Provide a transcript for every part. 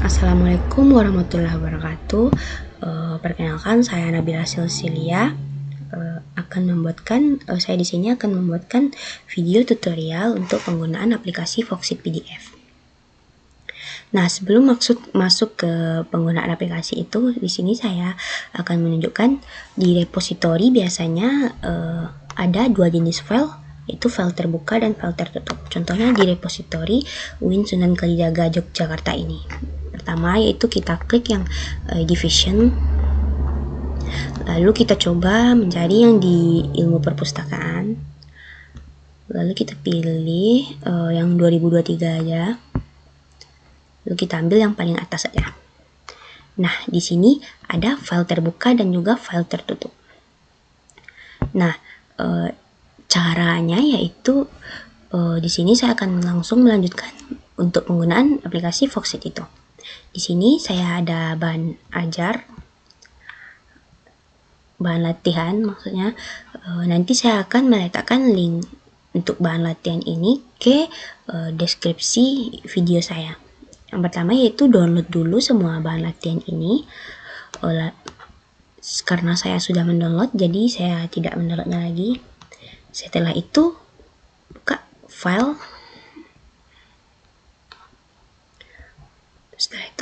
Assalamualaikum warahmatullahi wabarakatuh. Perkenalkan, saya Nabila Silsilia. Saya di sini akan membuatkan video tutorial untuk penggunaan aplikasi Foxit PDF. Nah, sebelum masuk ke penggunaan aplikasi itu, di sini saya akan menunjukkan di repository biasanya ada dua jenis file, yaitu file terbuka dan file tertutup. Contohnya di repository UIN Sunan Kalijaga Yogyakarta ini. Pertama yaitu kita klik yang division, lalu kita coba mencari yang di ilmu perpustakaan, lalu kita pilih yang 2023 aja, lalu kita ambil yang paling atas saja. Nah, di sini ada file terbuka dan juga file tertutup. Nah, caranya yaitu di sini saya akan langsung melanjutkan untuk penggunaan aplikasi Foxit itu. Di sini saya ada bahan latihan maksudnya. Nanti saya akan meletakkan link untuk bahan latihan ini ke deskripsi video saya. Yang pertama yaitu download dulu semua bahan latihan ini. Karena saya sudah mendownload, jadi saya tidak mendownloadnya lagi. Setelah itu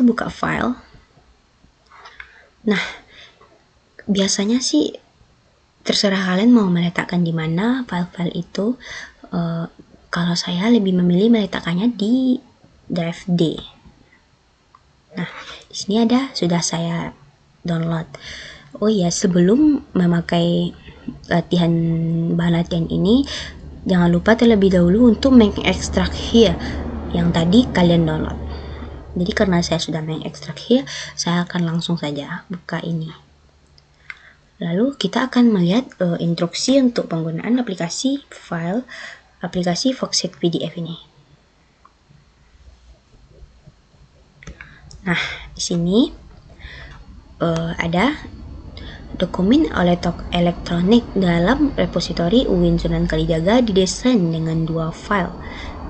buka file. Nah, biasanya sih terserah kalian mau meletakkan di mana file-file itu. Kalau saya lebih memilih meletakkannya di drive D. Nah, di sini sudah saya download. Oh iya, sebelum memakai bahan latihan ini, jangan lupa terlebih dahulu untuk mengekstrak here yang tadi kalian download. Jadi karena saya sudah mengekstrak here, saya akan langsung saja buka ini. Lalu kita akan melihat instruksi untuk penggunaan aplikasi Foxit PDF ini. Nah, di sini ada dokumen elektronik dalam repositori UIN Sunan Kalijaga didesain dengan dua file,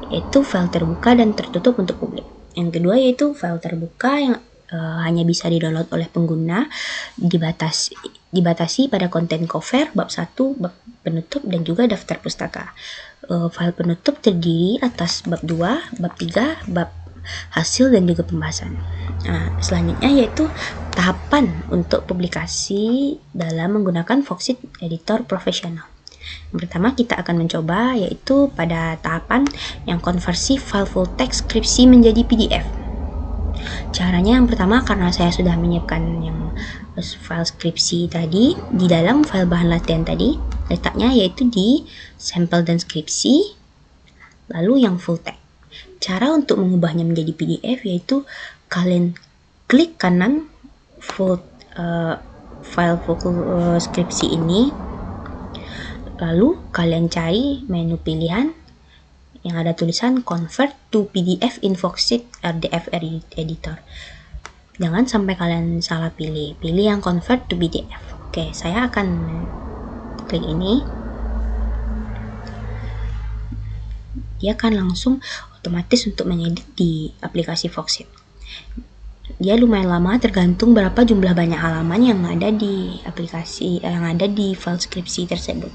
yaitu file terbuka dan tertutup untuk publik. Yang kedua yaitu file terbuka yang hanya bisa di-download oleh pengguna, dibatasi pada konten cover, bab 1, bab penutup, dan juga daftar pustaka. File penutup terdiri atas bab 2, bab 3, bab hasil, dan juga pembahasan. Selanjutnya yaitu tahapan untuk publikasi dalam menggunakan Foxit Editor Profesional. Yang pertama kita akan mencoba yaitu pada tahapan yang konversi file full text skripsi menjadi PDF. Caranya yang pertama, karena saya sudah menyiapkan yang file skripsi tadi di dalam file bahan latihan tadi, letaknya yaitu di sampel dan skripsi, lalu yang full text. Cara untuk mengubahnya menjadi PDF yaitu kalian klik kanan file full skripsi ini, lalu kalian cari menu pilihan yang ada tulisan Convert to PDF in Foxit RDF Editor. Jangan sampai kalian salah pilih yang Convert to PDF. Oke, saya akan klik ini. Dia akan langsung otomatis untuk mengedit di aplikasi Foxit. Dia lumayan lama tergantung berapa jumlah banyak halaman yang ada di aplikasi yang ada di file skripsi tersebut.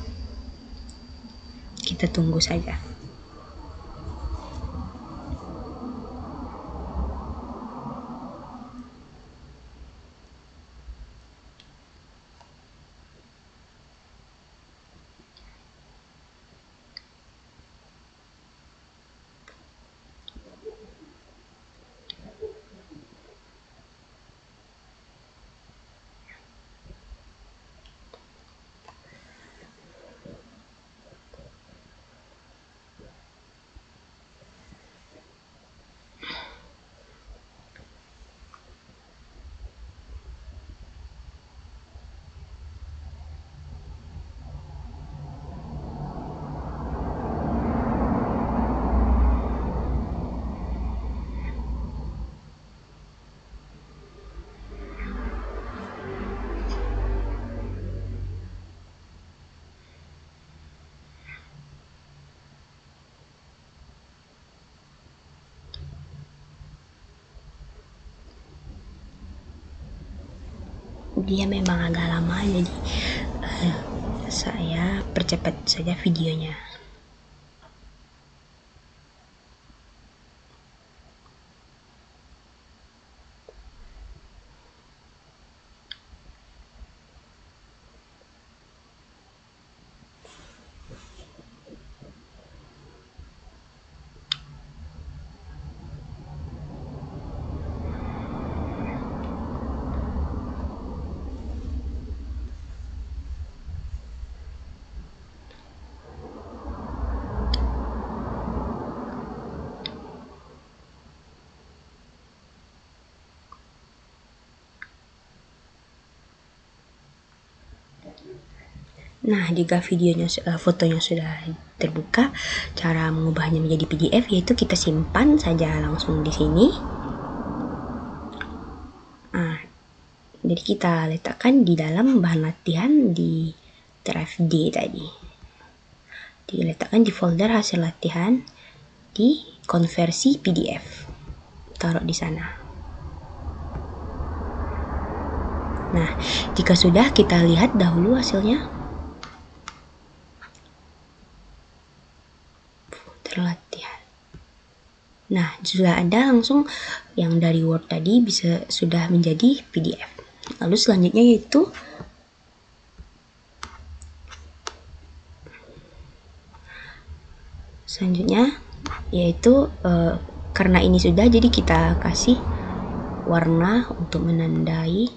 Kita tunggu saja. dia memang agak lama, jadi saya percepat saja videonya. Nah, jika fotonya sudah terbuka, cara mengubahnya menjadi PDF yaitu kita simpan saja langsung di sini. Nah, jadi kita letakkan di dalam bahan latihan di drive D tadi. Diletakkan di folder hasil latihan di konversi PDF. Taruh di sana. Nah, jika sudah, kita lihat dahulu hasilnya. Latihan. Nah, sudah ada langsung yang dari Word tadi sudah menjadi PDF. Lalu selanjutnya yaitu karena ini sudah, jadi kita kasih warna untuk menandai.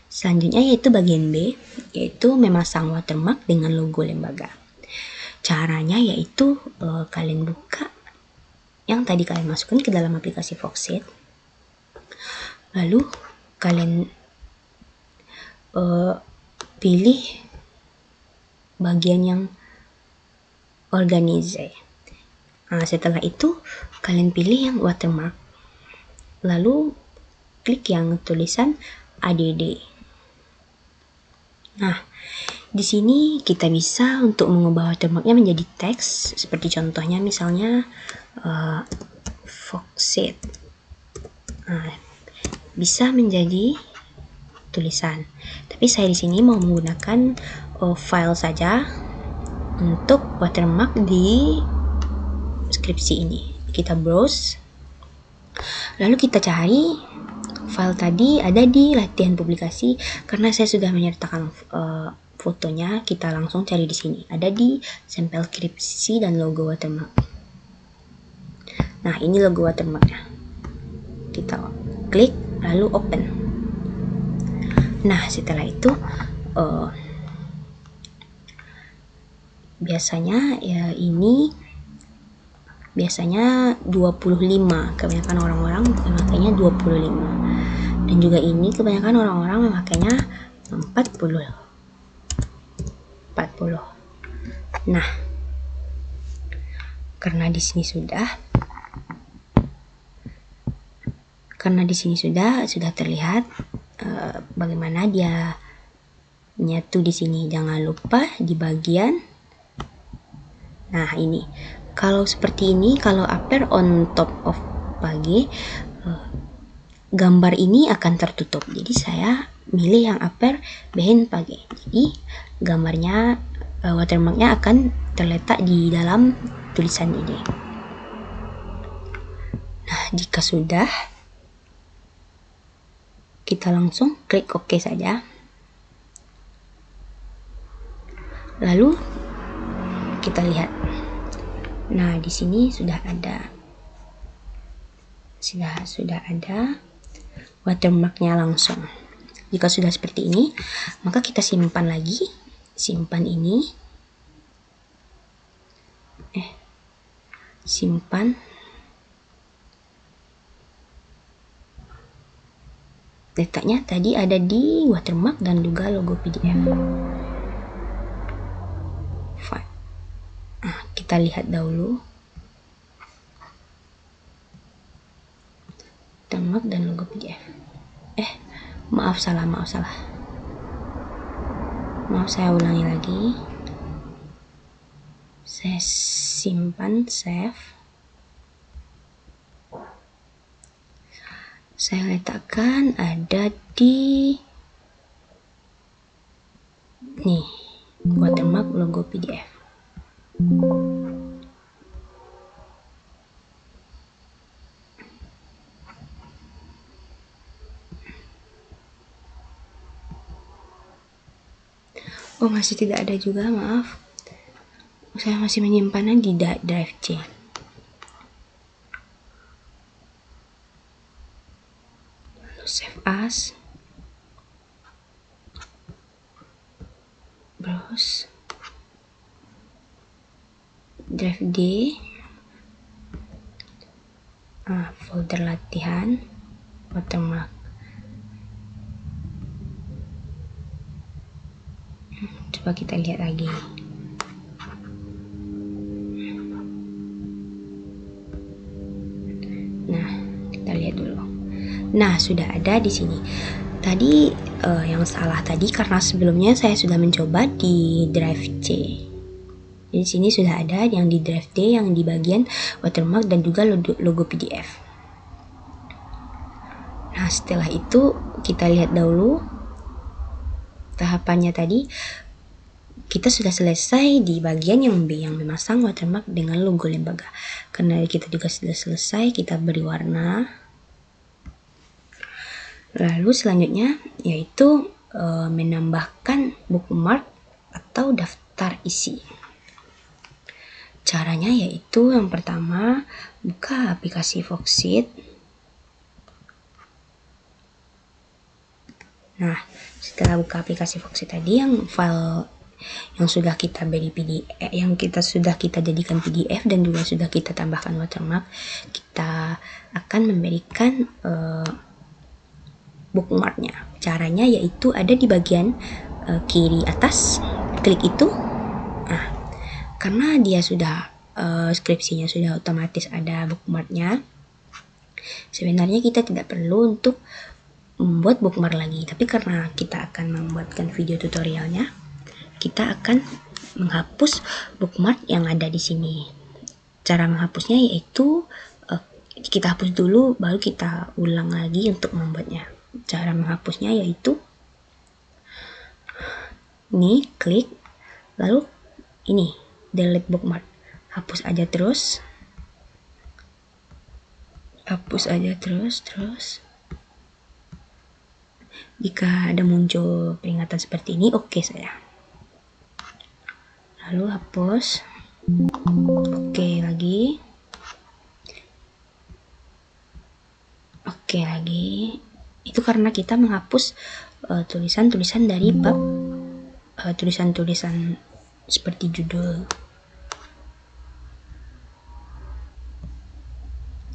Selanjutnya yaitu bagian B, yaitu memasang watermark dengan logo lembaga. Caranya yaitu kalian buka yang tadi kalian masukkan ke dalam aplikasi Foxit, lalu kalian pilih bagian yang organize. Nah, setelah itu kalian pilih yang watermark, lalu klik yang tulisan ADD. Nah, di sini kita bisa untuk mengubah watermarknya menjadi teks, seperti contohnya misalnya Foxit. Nah, bisa menjadi tulisan. Tapi saya di sini mau menggunakan file saja untuk watermark di skripsi ini. Kita browse, lalu kita cari file tadi ada di latihan publikasi. Karena saya sudah menyertakan fotonya, kita langsung cari di sini. Ada di sampel skripsi dan logo watermark. Nah, ini logo watermarknya. Kita klik lalu open. Nah, setelah itu biasanya biasanya 25, kebanyakan orang-orang memakainya 25. Dan juga ini kebanyakan orang-orang memakainya 40. Nah, karena di sini sudah terlihat bagaimana dia nyatu di sini. Jangan lupa di bagian, nah ini, kalau seperti ini, kalau appear on top of page, gambar ini akan tertutup. Jadi saya milih yang appear behind page. Jadi gambarnya, watermarknya akan terletak di dalam tulisan ini. Nah, jika sudah, kita langsung klik OK saja. Lalu kita lihat. Nah, di sini sudah ada watermarknya langsung. Jika sudah seperti ini, maka kita simpan lagi. Simpan ini. Simpan. Letaknya tadi ada di watermark dan juga logo PDF. Fine. Nah, kita lihat dahulu. Watermark dan logo PDF. Maaf salah. Maaf, saya ulangi lagi. Saya simpan, save. Saya letakkan ada di nih, watermark logo PDF. Oh, masih tidak ada juga, maaf. Saya masih menyimpannya di drive C. Lalu save as. Browse. Drive D. Folder latihan. Watermark. Coba kita lihat lagi. Nah, kita lihat dulu. Nah, sudah ada di sini. Tadi yang salah tadi karena sebelumnya saya sudah mencoba di drive C. Jadi di sini sudah ada yang di drive D yang di bagian watermark dan juga logo PDF. Nah, setelah itu kita lihat dahulu tahapannya tadi. Kita sudah selesai di bagian yang B, yang memasang watermark dengan logo lembaga. Karena kita juga sudah selesai, kita beri warna. Lalu selanjutnya yaitu menambahkan bookmark atau daftar isi. Caranya yaitu yang pertama, buka aplikasi Foxit. Nah, setelah buka aplikasi Foxit tadi, yang file yang sudah kita beri PDF, yang sudah kita jadikan PDF dan juga sudah kita tambahkan watermark, kita akan memberikan bookmarknya. Caranya yaitu ada di bagian kiri atas, klik itu. Nah, karena dia sudah skripsinya sudah otomatis ada bookmarknya, sebenarnya kita tidak perlu untuk membuat bookmark lagi. Tapi karena kita akan membuatkan video tutorialnya, kita akan menghapus bookmark yang ada di sini. Cara menghapusnya yaitu kita hapus dulu, baru kita ulang lagi untuk membuatnya. Cara menghapusnya yaitu ini, klik, lalu ini, delete bookmark. Hapus aja terus. Hapus aja terus. Jika ada muncul peringatan seperti ini, oke saya. Lalu hapus. Oke lagi. Oke lagi. Itu karena kita menghapus tulisan-tulisan dari bab, tulisan-tulisan seperti judul.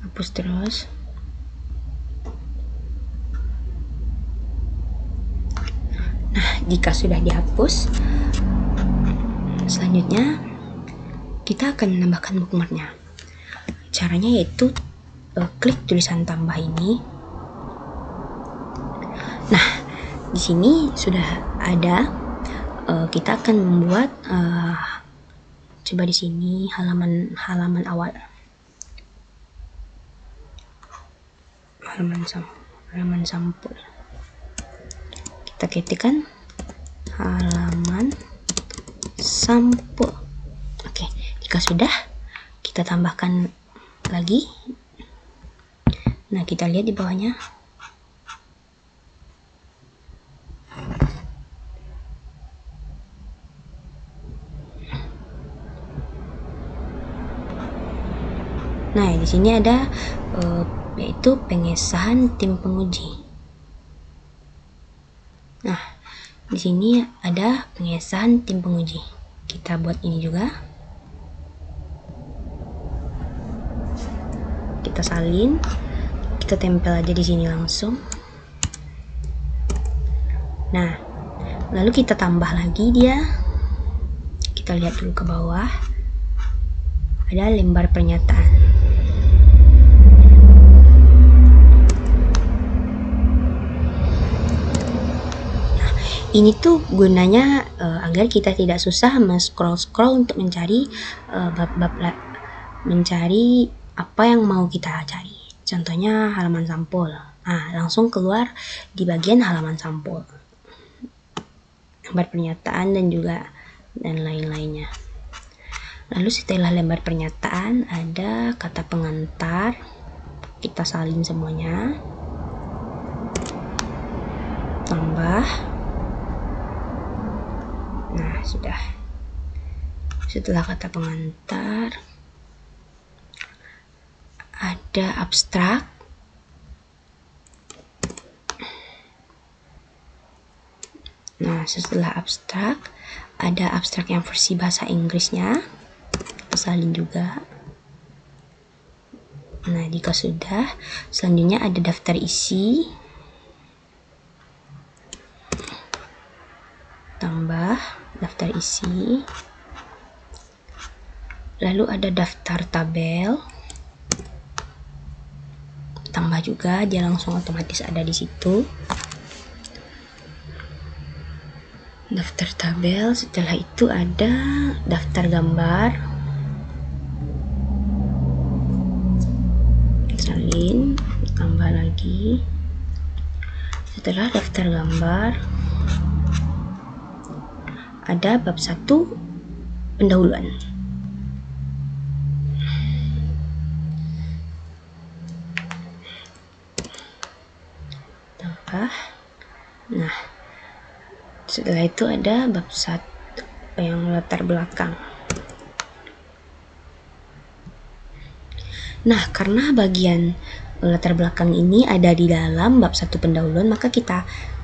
Hapus terus. Nah, jika sudah dihapus, selanjutnya kita akan menambahkan bookmarknya. Caranya yaitu klik tulisan tambah ini. Nah, di sini sudah ada. Kita akan membuat coba di sini halaman awal. Halaman sampul. Kita ketikkan halaman sampul. Oke, jika sudah, kita tambahkan lagi. Nah, kita lihat di bawahnya. Nah, di sini ada yaitu pengesahan tim penguji. Nah, di sini ada pengesahan tim penguji. Kita buat ini juga. Kita salin, kita tempel aja di sini langsung. Nah, lalu kita tambah lagi dia. Kita lihat dulu ke bawah. Ada lembar pernyataan. Ini tuh gunanya agar kita tidak susah scroll untuk mencari mencari apa yang mau kita cari. Contohnya halaman sampul. langsung keluar di bagian halaman sampul, lembar pernyataan dan lain-lainnya. Lalu setelah lembar pernyataan ada kata pengantar, kita salin semuanya, tambah. Nah, sudah. Setelah kata pengantar ada abstrak. Nah, setelah abstrak ada abstrak yang versi bahasa Inggrisnya, kita salin juga. Nah, jika sudah, selanjutnya ada daftar isi, tambah daftar isi. Lalu ada daftar tabel, tambah juga, dia langsung otomatis ada di situ. Daftar tabel, setelah itu ada daftar gambar, salin, tambah lagi. Setelah daftar gambar ada bab 1 pendahuluan. Tambah. Nah, setelah itu ada bab 1 yang latar belakang. Nah, karena bagian latar belakang ini ada di dalam bab 1 pendahuluan, maka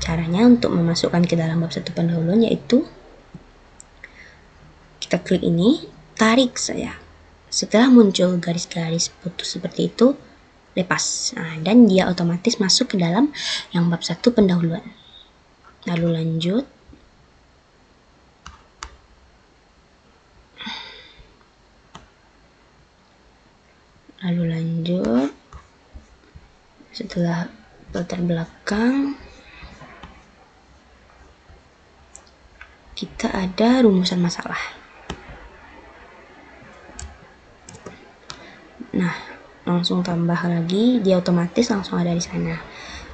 caranya untuk memasukkan ke dalam bab 1 pendahuluan yaitu kita klik ini, tarik saja. Setelah muncul garis-garis putus seperti itu, lepas. Nah, dan dia otomatis masuk ke dalam yang bab 1 pendahuluan. Lalu lanjut. Setelah latar belakang kita ada rumusan masalah. Nah, langsung tambah lagi, dia otomatis langsung ada di sana.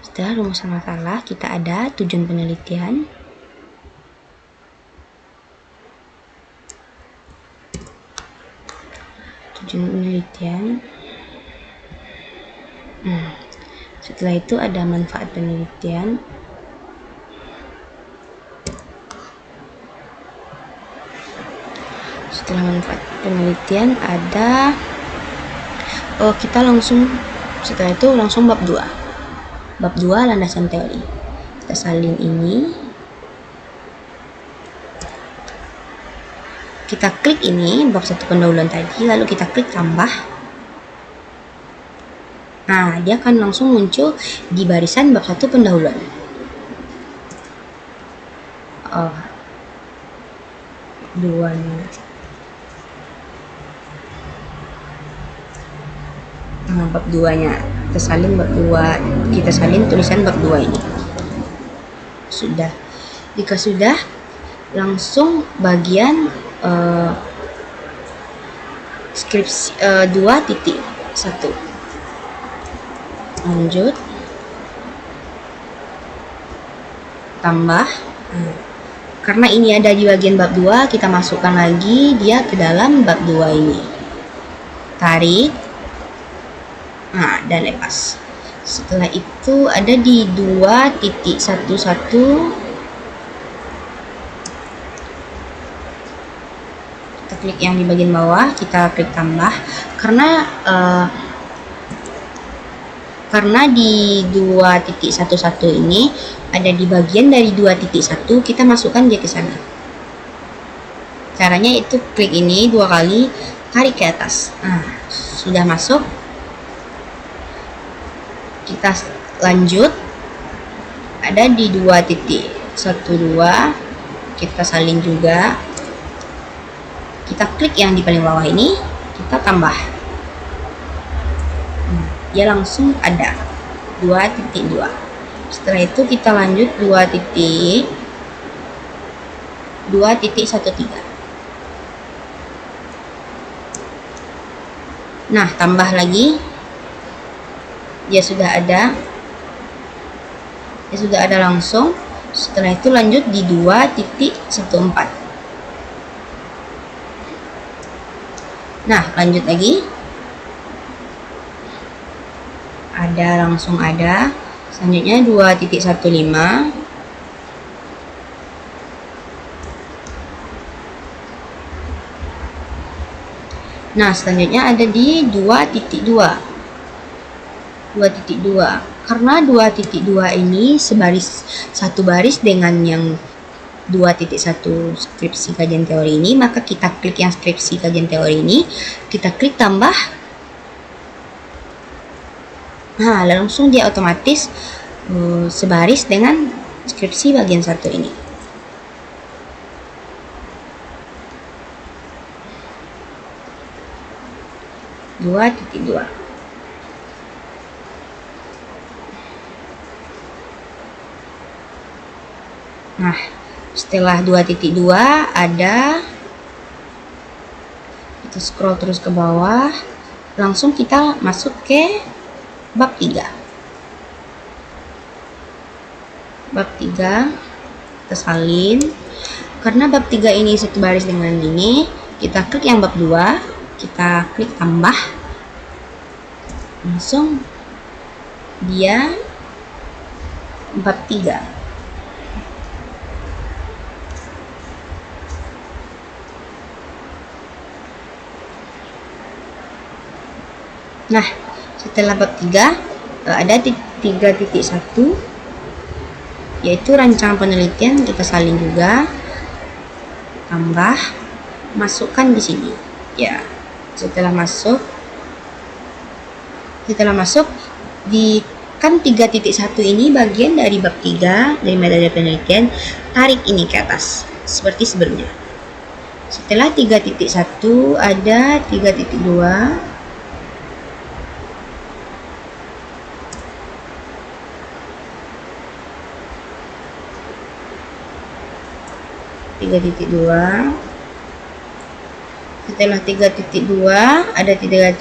Setelah rumusan masalah kita ada tujuan penelitian. Setelah itu ada manfaat penelitian. Setelah manfaat penelitian ada setelah itu langsung bab 2. Bab 2 landasan teori. Kita salin ini. Kita klik ini bab 1 pendahuluan tadi, lalu kita klik tambah. Nah, dia akan langsung muncul di barisan bab 1 pendahuluan. Bab 2-nya. Kita salin tulisan bab 2 ini. Sudah. Jika sudah, langsung bagian skripsi 2.1. Lanjut. Tambah. Karena ini ada di bagian bab 2, kita masukkan lagi dia ke dalam bab 2 ini. Tarik. Nah, dan lepas. Setelah itu ada di 2.11. Kita klik yang di bagian bawah, kita klik tambah. Karena di 2.11 ini ada di bagian dari 2.1, kita masukkan dia ke sana. Caranya itu klik ini 2 kali, tarik ke atas. Nah, sudah masuk. Kita lanjut. Ada di 2.12, kita salin juga. Kita klik yang di paling bawah ini, kita tambah. Dia langsung ada 2.2. Setelah itu kita lanjut 2.13. Nah, tambah lagi, dia sudah ada ya sudah ada langsung. Setelah itu lanjut di 2.14. Nah, lanjut lagi, ada langsung ada. Selanjutnya 2.15. Nah, selanjutnya ada di 2.2. 2.2. Karena 2.2 ini satu baris dengan yang 2.1 skripsi kajian teori ini, maka kita klik yang skripsi kajian teori ini, kita klik tambah. Nah, langsung dia otomatis sebaris dengan skripsi bagian 1 ini. Dua. Nah, setelah 2.2 ada, kita scroll terus ke bawah, langsung kita masuk ke bab 3. Bab 3 kita salin. Karena bab 3 ini satu baris dengan ini, kita klik yang bab 2, kita klik tambah, langsung dia bab 3. Nah, setelah bab 3 ada 3.1, yaitu rancangan penelitian. Kita salin juga, tambah, masukkan di sini. Ya, setelah masuk di kan 3.1 ini bagian dari bab 3 dari metode penelitian, tarik ini ke atas seperti sebelumnya. Setelah 3.1 ada 3.2. 3.2. Setelah 3.2 ada 3.3.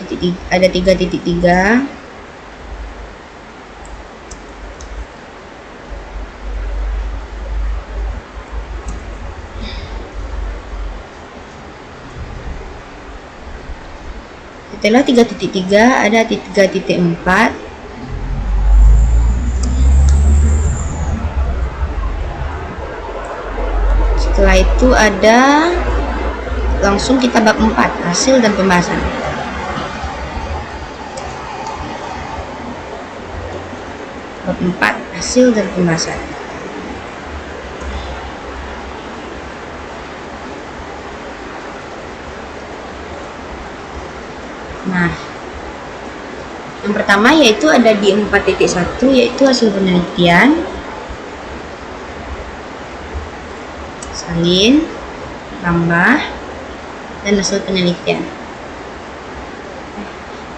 Setelah 3.3 ada 3.4. Setelah itu ada langsung kita bab 4, hasil dan pembahasan. Bab 4, hasil dan pembahasan. Nah, yang pertama yaitu ada di 4.1, yaitu hasil penelitian. Salin, tambah, dan hasil penelitian.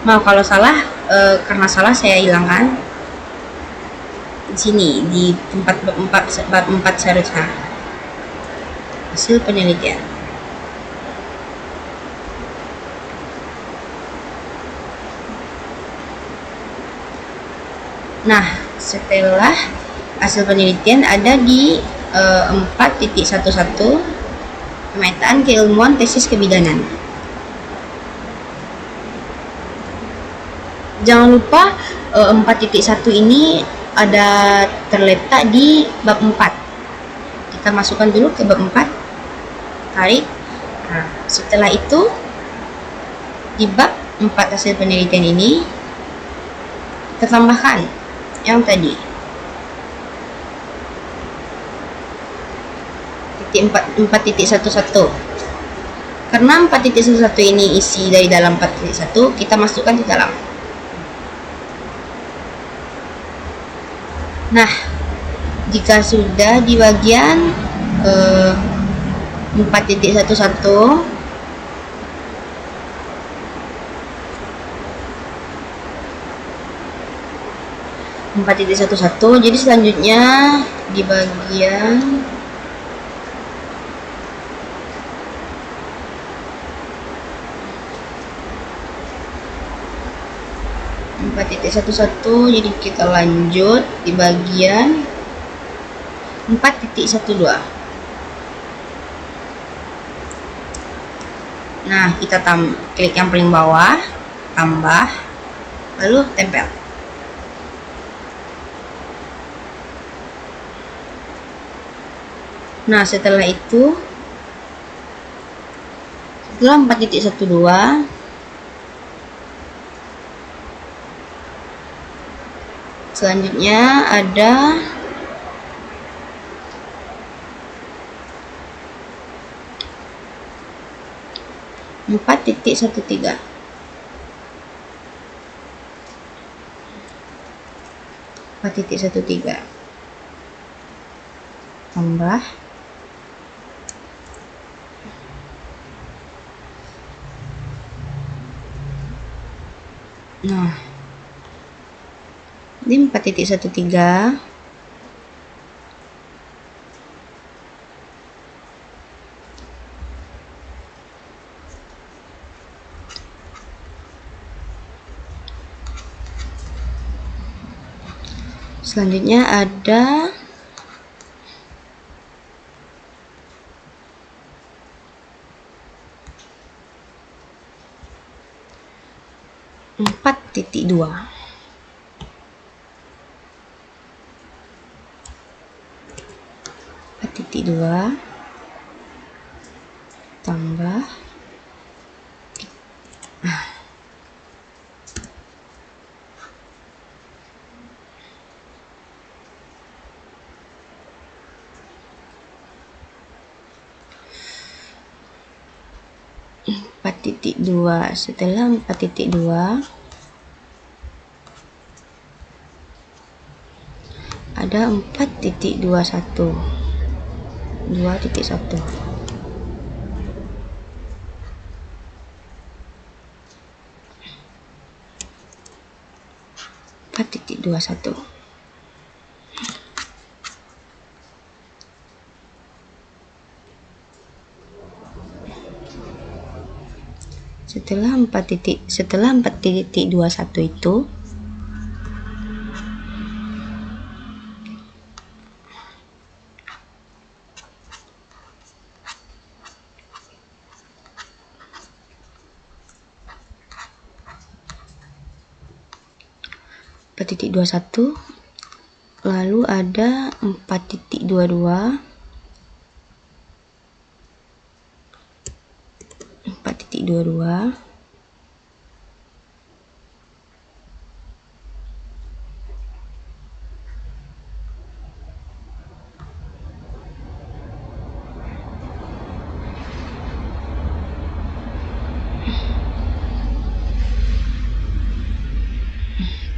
Maaf kalau salah, karena salah saya hilangkan di sini di tempat bab 4 seharusnya hasil penelitian. Nah, setelah hasil penelitian ada di 4.11, pemetaan keilmuan tesis kebidanan. Jangan lupa 4.1 ini ada terletak di bab 4. Kita masukkan dulu ke bab 4, tarik. Nah, setelah itu di bab 4 hasil penelitian ini kita tambahkan yang tadi 4.11. Karena 4.11 ini isi dari dalam 4.1, kita masukkan di dalam. Nah, jika sudah di bagian 4.11, jadi selanjutnya di bagian 4.11, jadi kita lanjut di bagian 4.12. Nah, kita klik yang paling bawah, tambah, lalu tempel. Nah, setelah 4.12, selanjutnya ada 4.13. 4.13 tambah, nah di 4.13 selanjutnya ada 4.2. 4.2 tambah, 4.2. Setelah 4.2 ada 4.21. 2.1. 4.21. Setelah 4.21 itu lalu ada 4.22.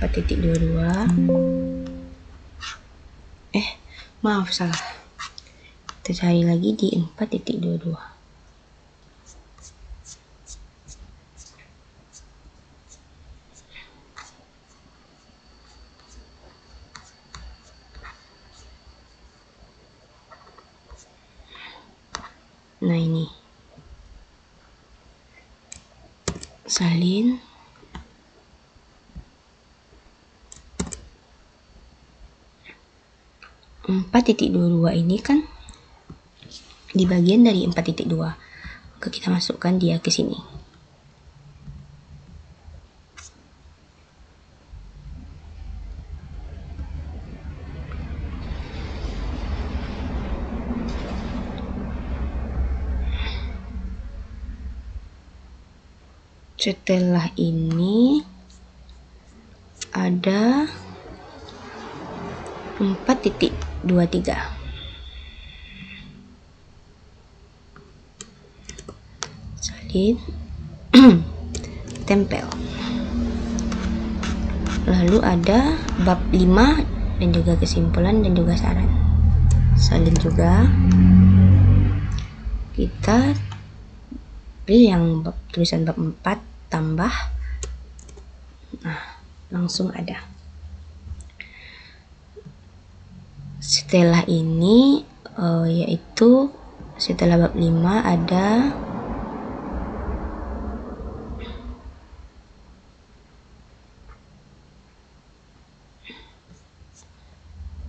4.22 maaf, salah. Kita cari lagi di 4.22. Nah, ini salin 4.22 ini kan di bagian dari 4.2. Maka kita masukkan dia ke sini. Setelah ini ada 4.23. Salin tempel. Lalu ada bab 5 dan juga kesimpulan dan juga saran. Salin juga. Kita pilih yang tulisan bab 4 tambah. Nah, langsung ada. Setelah ini yaitu setelah bab 5 ada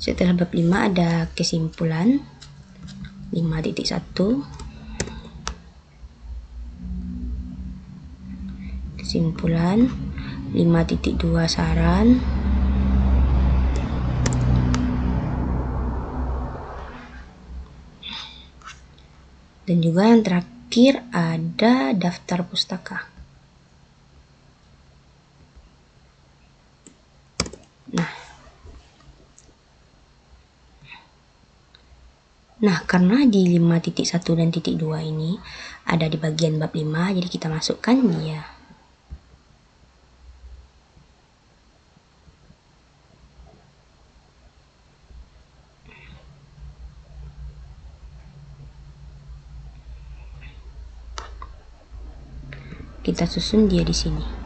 Setelah bab 5 ada kesimpulan 5.1. Kesimpulan 5.2 saran. Dan juga yang terakhir ada daftar pustaka. Nah, karena di 5.1 dan titik 2 ini ada di bagian bab 5, jadi kita masukkan dia. Kita susun dia di sini.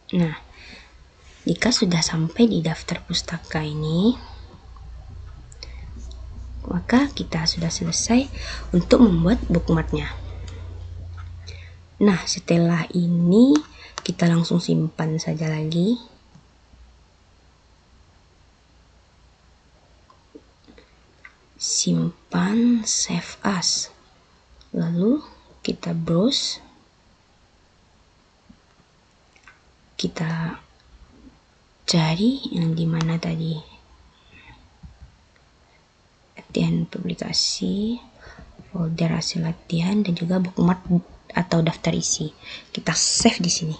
Nah, jika sudah sampai di daftar pustaka ini, maka kita sudah selesai untuk membuat bookmarknya. Nah, setelah ini kita langsung simpan saja lagi. Simpan, save as. Lalu kita browse. Kita cari yang dimana tadi. Latihan publikasi, folder hasil latihan, dan juga bookmark atau daftar isi. Kita save di sini.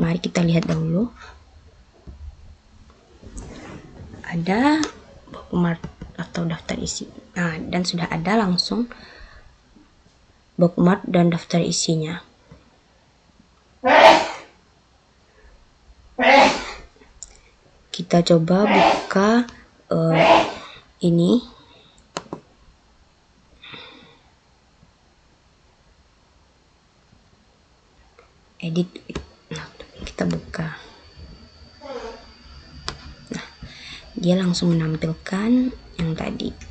Mari kita lihat dahulu. Ada bookmark atau daftar isi. Nah, dan sudah ada langsung bookmark dan daftar isinya. Kita coba buka ini. Edit. Nah, kita buka. Nah, dia langsung menampilkan yang tadi.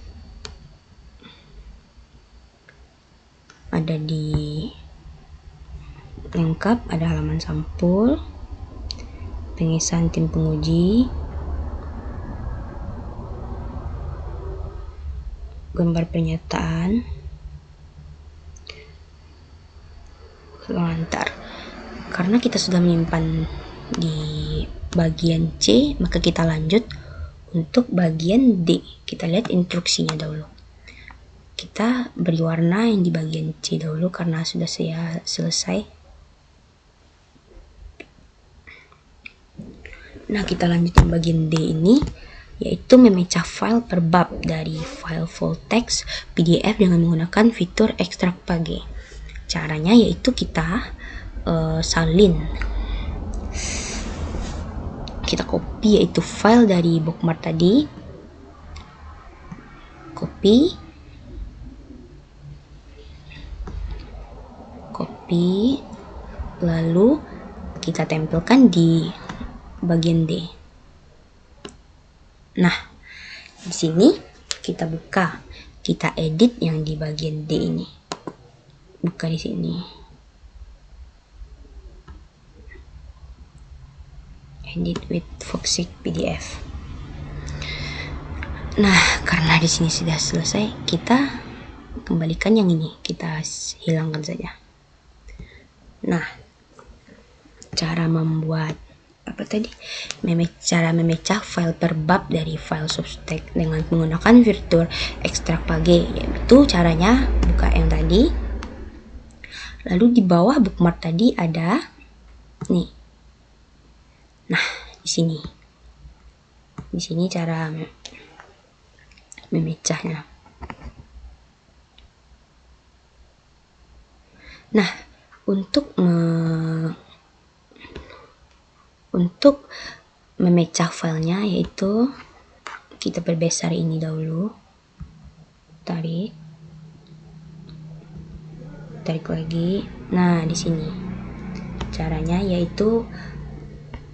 Ada di lengkap, ada halaman sampul, pengesahan tim penguji, gambar pernyataan, pengantar. Karena kita sudah menyimpan di bagian C, maka kita lanjut untuk bagian D. Kita lihat instruksinya dahulu. Kita beri warna yang di bagian C dahulu karena sudah saya selesai. Nah, kita lanjut yang bagian D ini, yaitu memecah file per bab dari file full text PDF dengan menggunakan fitur ekstrak page. Caranya yaitu kita salin. Kita copy yaitu file dari bookmark tadi. Copy, lalu kita tempelkan di bagian D. Nah, di sini kita buka, kita edit yang di bagian D ini. Buka di sini. Edit with Foxit PDF. Nah, karena di sini sudah selesai, kita kembalikan yang ini, kita hilangkan saja. Nah, cara membuat cara memecah file per bab dari file subtext dengan menggunakan fitur ekstrak page, yaitu caranya buka yang tadi, lalu di bawah bookmark tadi ada nih. Nah, di sini cara memecahnya. Nah, untuk memecah filenya, yaitu kita perbesar ini dahulu, tarik, tarik lagi. Nah, di sini caranya yaitu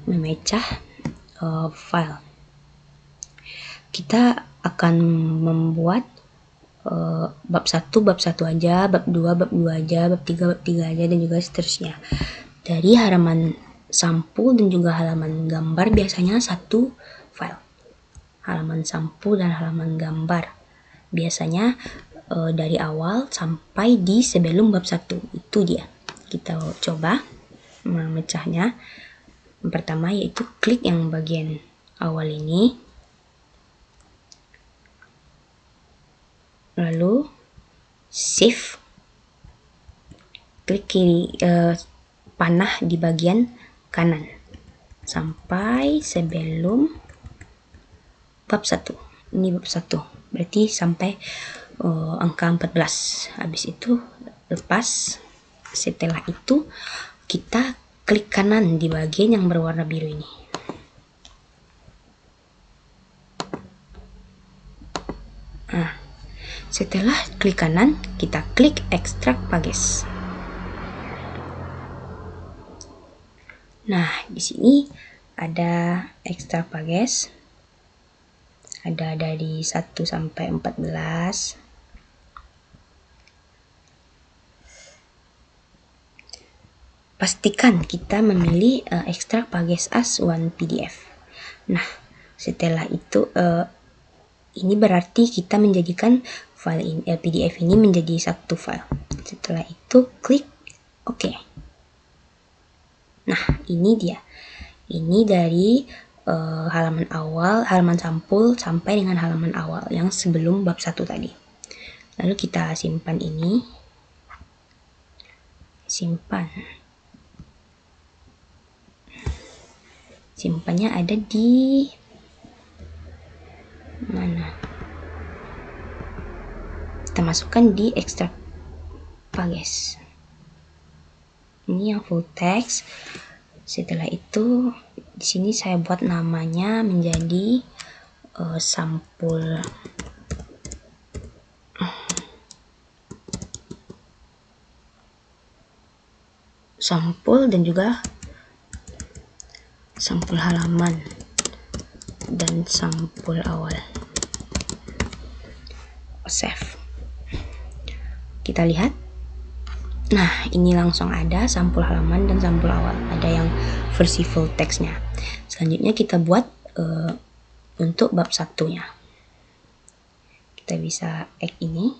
memecah file. Kita akan membuat bab 1 aja, bab 2 aja, bab 3 aja, dan juga seterusnya. Dari halaman sampul dan juga halaman gambar biasanya satu file. Halaman sampul dan halaman gambar biasanya dari awal sampai di sebelum bab 1. Itu dia. Kita coba memecahnya. Yang pertama yaitu klik yang bagian awal ini, lalu shift, klik kiri panah di bagian kanan sampai sebelum bab 1. Ini bab 1, berarti sampai angka 14. Habis itu lepas. Setelah itu kita klik kanan di bagian yang berwarna biru ini. Nah, setelah klik kanan, kita klik ekstrak pages. Nah, di sini ada ekstrak pages. Ada dari 1 sampai 14. Pastikan kita memilih ekstrak pages as one PDF. Nah, setelah itu ini berarti kita menjadikan file ini, PDF ini menjadi satu file. Setelah itu klik OK. Nah, ini dia. Ini dari halaman awal, halaman sampul sampai dengan halaman awal yang sebelum bab 1 tadi. Lalu kita simpan ini. Simpannya ada di mana? Kita masukkan di ekstrak pages. Ini yang full text. Setelah itu di sini saya buat namanya menjadi sampul. Sampul dan juga sampul halaman dan sampul awal. Save. Kita lihat. Nah, ini langsung ada sampul halaman dan sampul awal. Ada yang versi full textnya. Selanjutnya kita buat untuk bab 1-nya. Kita bisa add ini.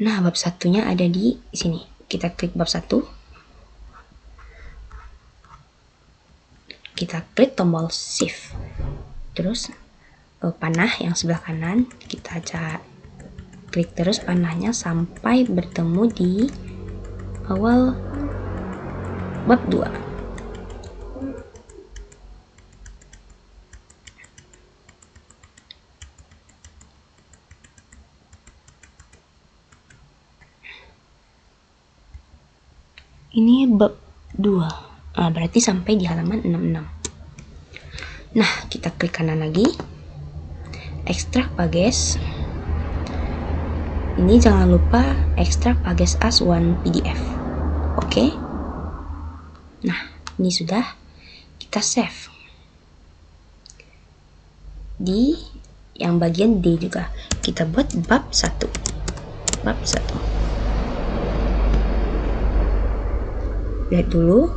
Nah, bab 1-nya ada di sini. Kita klik bab 1. Kita klik tombol shift. Terus panah yang sebelah kanan kita klik terus panahnya sampai bertemu di awal bab 2. Ini bab 2. Berarti sampai di halaman 66. Nah, kita klik kanan lagi. Ekstrak pages. Ini jangan lupa ekstrak pages as one PDF. Oke. Nah, ini sudah. Kita save. Di yang bagian D juga. Kita buat bab 1. Bab 1. Lihat dulu.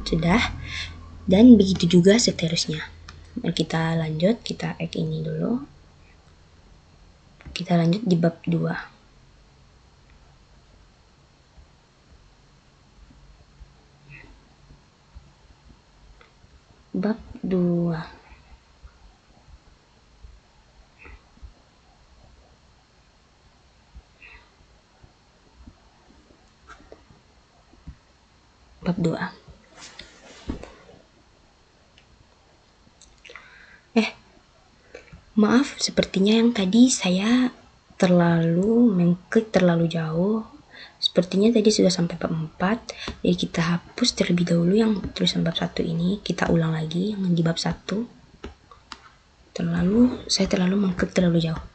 Sudah. Dan begitu juga seterusnya. Mari kita lanjut. Kita add ini dulu. Kita lanjut di bab 2. Bab 2. Bab 2. Maaf, sepertinya yang tadi saya mengklik terlalu jauh. Sepertinya tadi sudah sampai bab 4. Jadi kita hapus terlebih dahulu yang tulisan bab 1 ini. Kita ulang lagi yang di bab 1. Saya terlalu mengklik terlalu jauh.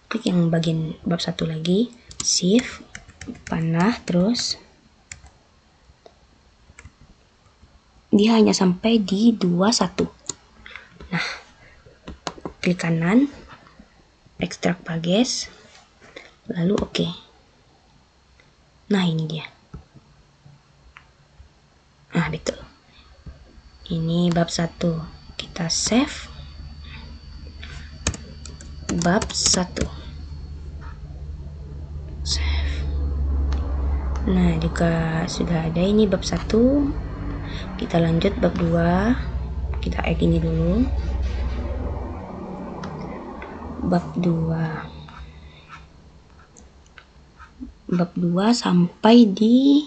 Klik yang bagian bab 1 lagi. shift, panah, terus dia hanya sampai di 21. Nah, klik kanan, ekstrak pages, lalu oke. Nah, ini dia. Nah, betul. Ini bab 1. Kita save. Bab 1. Save. Nah, jika sudah ada ini bab 1, kita lanjut bab 2. Kita add ini dulu. Bab 2. Bab 2 sampai di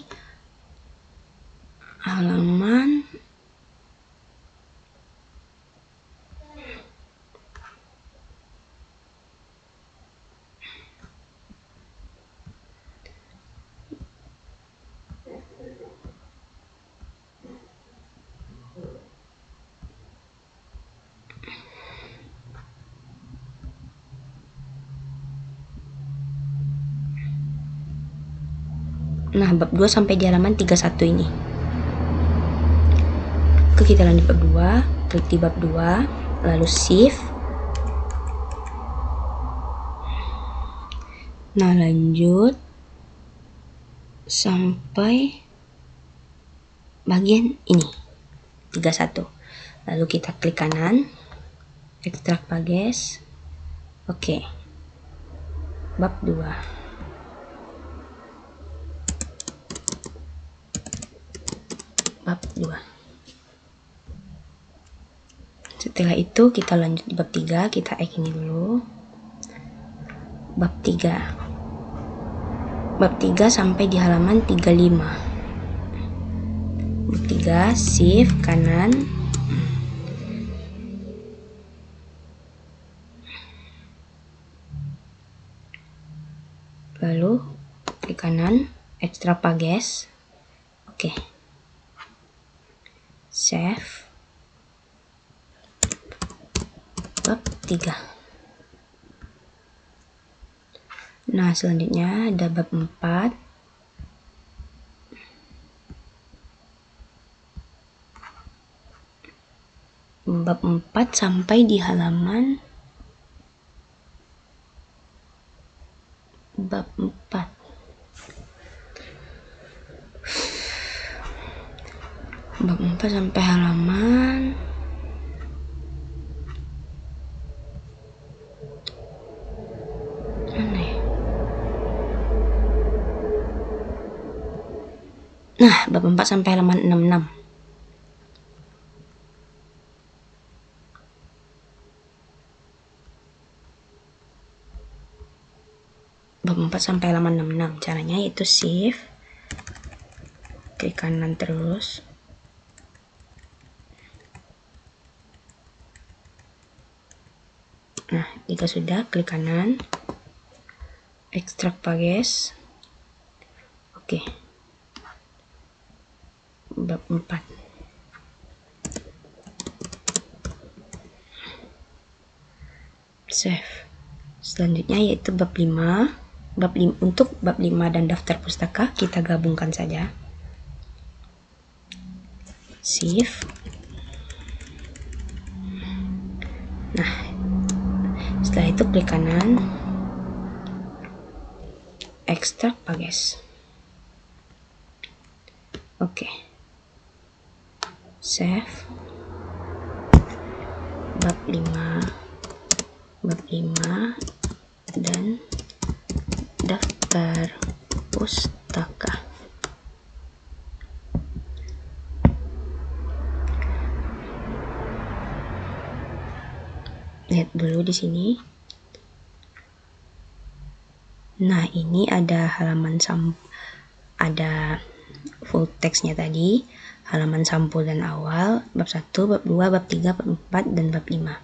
halaman bab 2 sampai di halaman 31 ini. Oke, kita lanjut bab 2, klik di bab 2, lalu shift. Nah, lanjut sampai bagian ini, 31. Lalu kita klik kanan, ekstrak pages. Oke. Bab 2. Bab 2. Setelah itu kita lanjut di bab 3, kita add ini dulu. Bab 3. Bab 3 sampai di halaman 35. Bab 3, shift kanan. Lalu klik kanan, ekstrak pages. Oke. Save. Bab 3. Nah, selanjutnya ada bab 4. Bab 4 sampai di halaman bab 4. Bab 4 sampai halaman mana ya? Nah, bab 4 sampai halaman 66. Bab 4 sampai halaman 66. Caranya yaitu shift, klik kanan terus. Nah, jika sudah, klik kanan, ekstrak pages. Oke. Bab 4. Save. Selanjutnya yaitu bab 5. Untuk bab 5 dan daftar pustaka kita gabungkan saja. Shift. Nah, setelah itu klik kanan, ekstrak pages. Oke. Save. Bab 5 dan daftar pustaka. Lihat dulu di sini. Nah, ini ada halaman ada full teksnya tadi, halaman sampul dan awal, bab 1, bab 2, bab 3, bab 4, dan bab 5.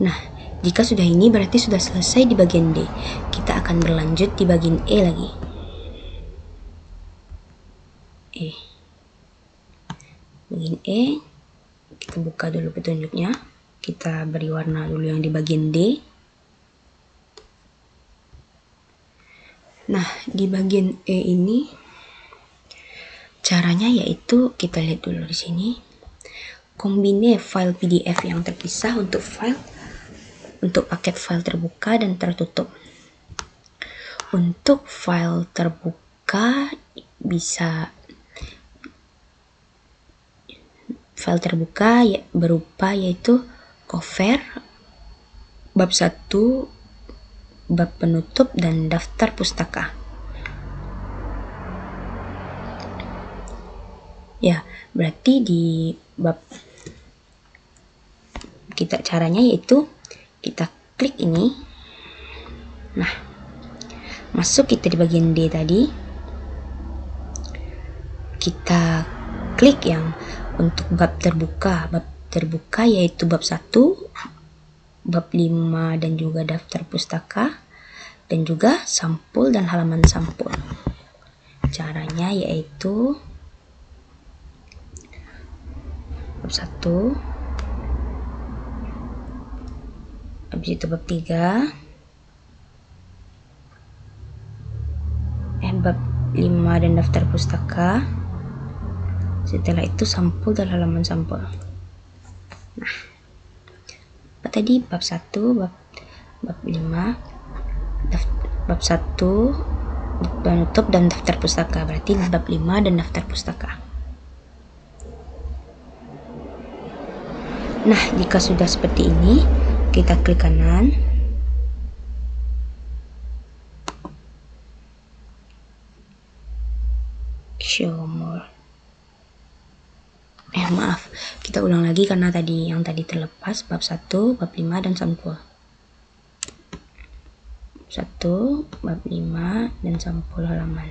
Nah, jika sudah ini berarti sudah selesai di bagian D. Kita akan berlanjut di bagian E lagi. Bagian E, kita buka dulu petunjuknya. Kita beri warna dulu yang di bagian D. Nah, di bagian E ini caranya yaitu kita lihat dulu di sini. Kombine file PDF yang terpisah untuk paket file terbuka dan tertutup. Untuk file terbuka berupa yaitu cover, bab 1, bab penutup, dan daftar pustaka. Ya, berarti di bab caranya yaitu kita klik ini. Nah, masuk kita di bagian D tadi. Kita klik yang untuk bab terbuka. Bab terbuka yaitu bab 1, bab 5 dan juga daftar pustaka, dan juga sampul dan halaman sampul. Caranya yaitu bab 1, habis itu bab 3, bab 5 dan daftar pustaka, setelah itu sampul dan halaman sampul. Nah, apa tadi? Bab 1, bab 5, bab 1, penutup dan daftar pustaka. Berarti bab 5 dan daftar pustaka. Nah, jika sudah seperti ini, kita klik kanan. Show more. Maaf, kita ulang lagi karena yang tadi terlepas. Bab 1, bab 5 dan sampul. 1, bab 5 dan sampul halaman.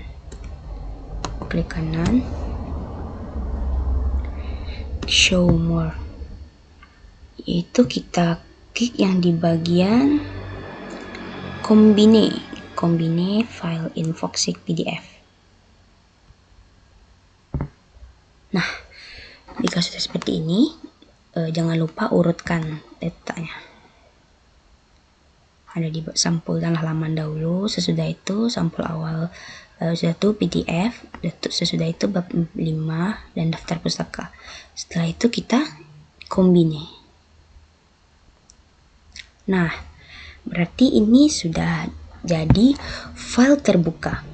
Klik kanan. Show more. Itu kita klik yang di bagian combine file in Foxit PDF. Nah, jika sudah seperti ini, jangan lupa urutkan datanya. Ada di sampul dan halaman dahulu, sesudah itu sampul awal, sesudah itu PDF, sesudah itu bab 5 dan daftar pustaka. Setelah itu kita combine. Nah, berarti ini sudah jadi file terbuka.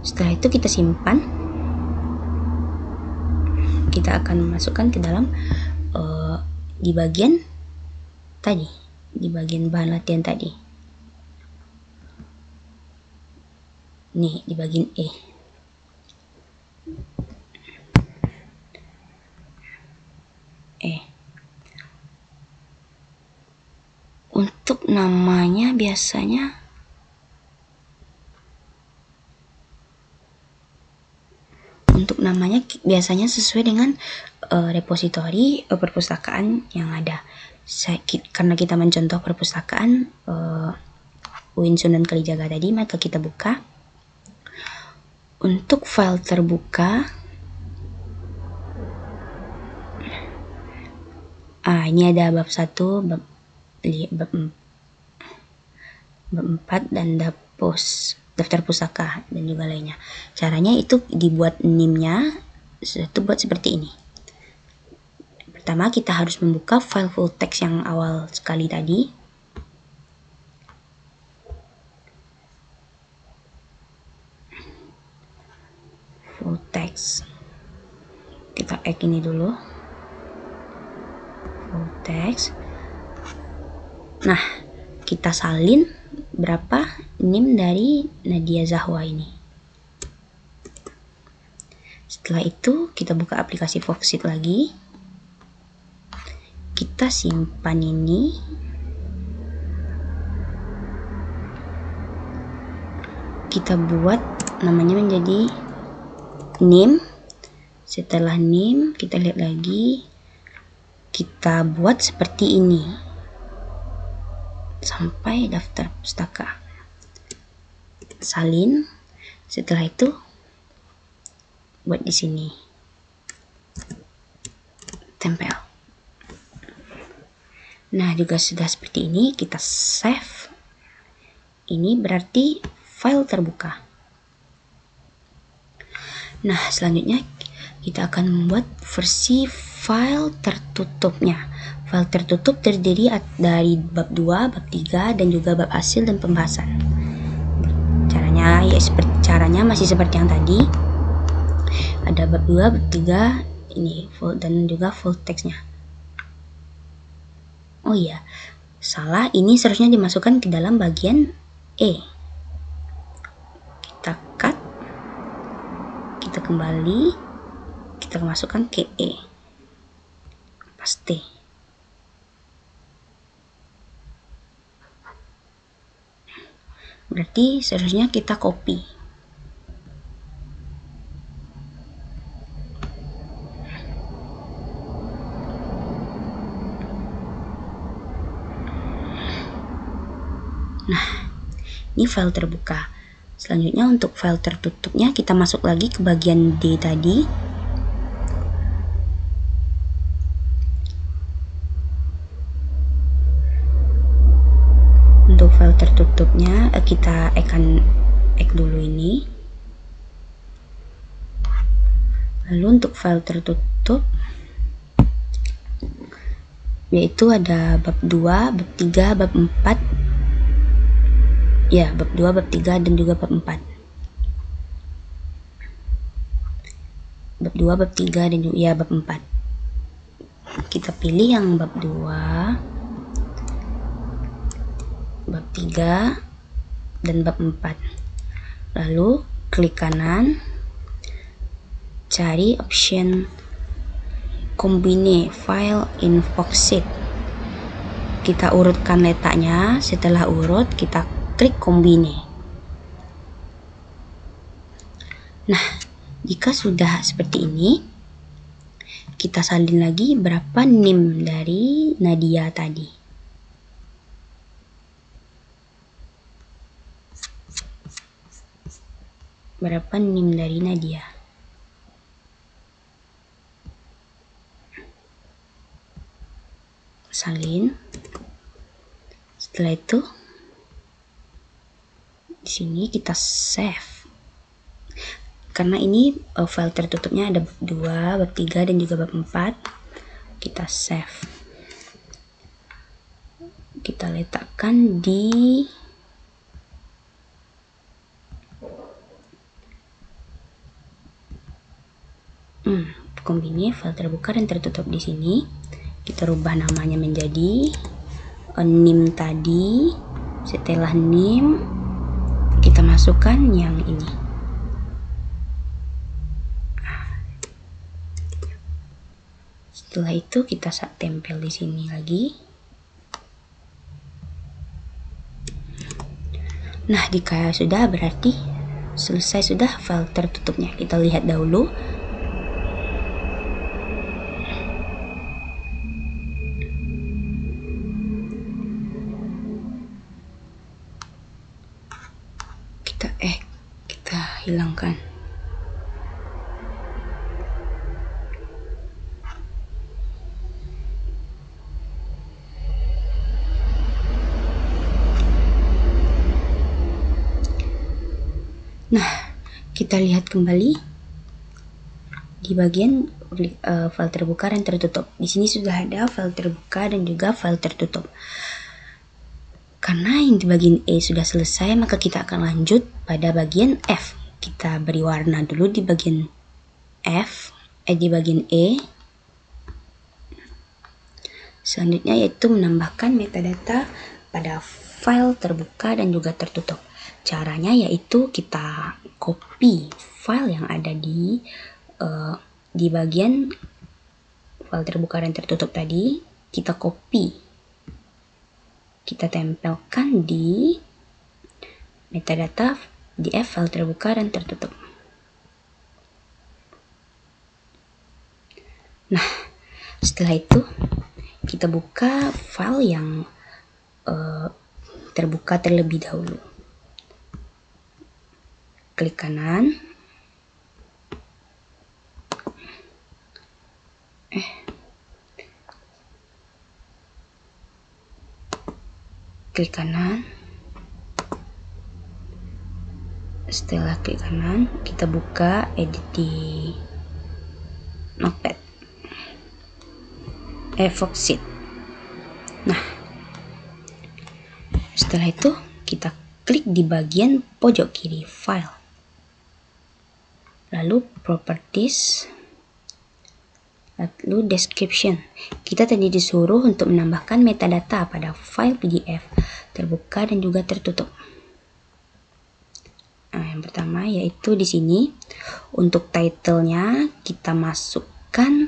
Setelah itu kita simpan. Kita akan masukkan ke dalam di bagian tadi, di bagian bahan latihan tadi. Nih, di bagian E. Untuk namanya biasanya sesuai dengan repositori perpustakaan yang ada. Karena kita mencontoh perpustakaan UIN Sunan Kalijaga tadi, maka kita buka. Untuk file terbuka, ini ada bab 1, bab 4 dan daftar pustaka dan juga lainnya. Caranya itu dibuat NIM-nya buat seperti ini. Pertama, kita harus membuka file full text yang awal sekali tadi. Full text. Kita add ini dulu. Full text. Nah, kita salin berapa NIM dari Nadia Zahwa ini. Setelah itu kita buka aplikasi Foxit lagi. Kita simpan ini. Kita buat namanya menjadi NIM. Setelah NIM, kita lihat lagi. Kita buat seperti ini sampai daftar pustaka. Salin. Setelah itu buat di sini. Tempel. Nah, juga sudah seperti ini, kita save. Ini berarti file terbuka. Nah, selanjutnya kita akan membuat versi file tertutupnya. File tertutup terdiri dari bab 2, bab 3, dan juga bab hasil dan pembahasan. Caranya masih seperti yang tadi. Ada bab 2, bab 3, ini full, dan juga full teksnya. Oh iya, salah, ini seharusnya dimasukkan ke dalam bagian E. Kita cut, kita kembali, kita masukkan ke E. Paste. Berarti seharusnya kita copy. Nah, ini file terbuka. Selanjutnya untuk file tertutupnya kita masuk lagi ke bagian D tadi. Untuk file tertutupnya kita add dulu ini. Lalu untuk file tertutup yaitu ada bab 2, bab 3, bab 4. Ya, bab 2, bab 3, dan juga bab 4. Bab 2, bab 3, dan juga ya, bab 4. Kita pilih yang bab 2, bab 3, dan bab 4. Lalu klik kanan, cari option Combine File in Foxit. Kita urutkan letaknya. Setelah urut, kita klik Combine. Nah, jika sudah seperti ini, kita salin lagi berapa NIM dari Nadia tadi. Berapa NIM dari Nadia? Salin. Setelah itu di sini kita save. Karena ini file tertutupnya ada bab 2, bab 3, dan juga bab 4. Kita save. Kita letakkan di Combine file terbuka dan tertutup di sini. Kita rubah namanya menjadi NIM tadi. Setelah NIM kita masukkan yang ini. Setelah itu kita tempel di sini lagi. Nah, jika sudah berarti selesai sudah file tertutupnya. Kita lihat dahulu. Kita hilangkan. Nah, kita lihat kembali di bagian file terbuka dan tertutup. Di sini sudah ada file terbuka dan juga file tertutup. Karena yang di bagian E sudah selesai, maka kita akan lanjut pada bagian F. Kita beri warna dulu di bagian F, di bagian E. Selanjutnya yaitu menambahkan metadata pada file terbuka dan juga tertutup. Caranya yaitu kita copy file yang ada di bagian file terbuka dan tertutup tadi, kita copy. Kita tempelkan di metadata di file terbuka dan tertutup. Nah, setelah itu kita buka file yang terbuka terlebih dahulu. Klik kanan. klik kanan. Setelah klik kanan, kita buka edit di Notepad, Foxit. Nah, setelah itu kita klik di bagian pojok kiri File, lalu Properties, lalu Description. Kita tadi disuruh untuk menambahkan metadata pada file PDF terbuka dan juga tertutup. Nah, yang pertama yaitu di sini untuk title-nya kita masukkan,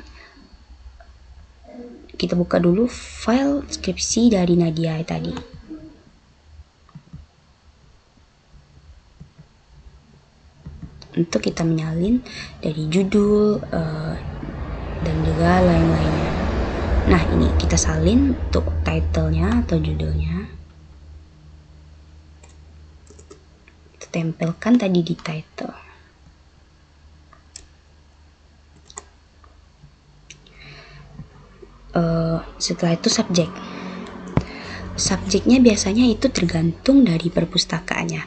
kita buka dulu file skripsi dari Nadia tadi. Untuk kita menyalin dari judul dan juga lain-lainnya. Nah, ini kita salin untuk title-nya atau judulnya. Kita tempelkan tadi di title. Setelah itu subjek. Subjeknya biasanya itu tergantung dari perpustakaannya.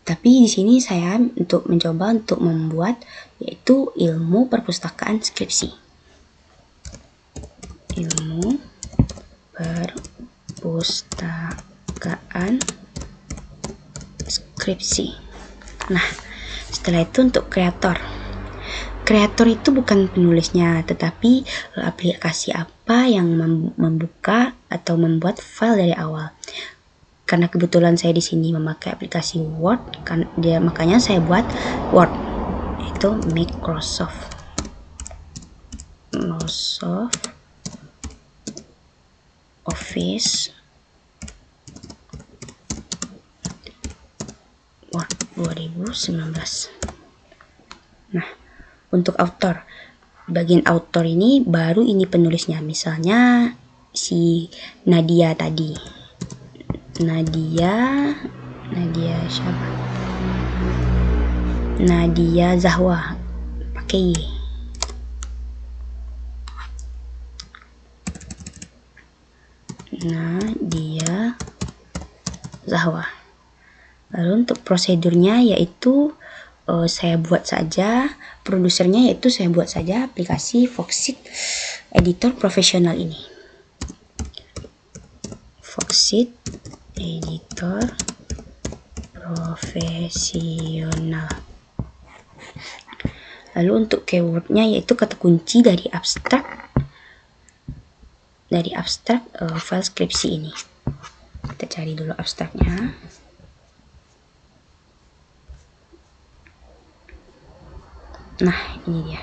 Tapi di sini saya mencoba untuk membuat yaitu ilmu perpustakaan skripsi. Ilmu perpustakaan skripsi. Nah, setelah itu untuk kreator. Kreator itu bukan penulisnya, tetapi aplikasi apa yang membuka atau membuat file dari awal. Karena kebetulan saya di sini memakai aplikasi Word, makanya saya buat Word, itu Microsoft Office Word 2019. Nah, untuk author, bagian author ini baru ini penulisnya, misalnya si Nadia tadi. Nadia siapa? Nadia Zahwa, pakai Y. Nadia Zahwa. Lalu untuk prosedurnya yaitu saya buat saja, produsernya yaitu saya buat saja aplikasi Foxit editor profesional ini. Foxit editor profesional. Lalu untuk keywordnya yaitu kata kunci dari abstrak file skripsi ini. Kita cari dulu abstraknya. Nah, ini dia.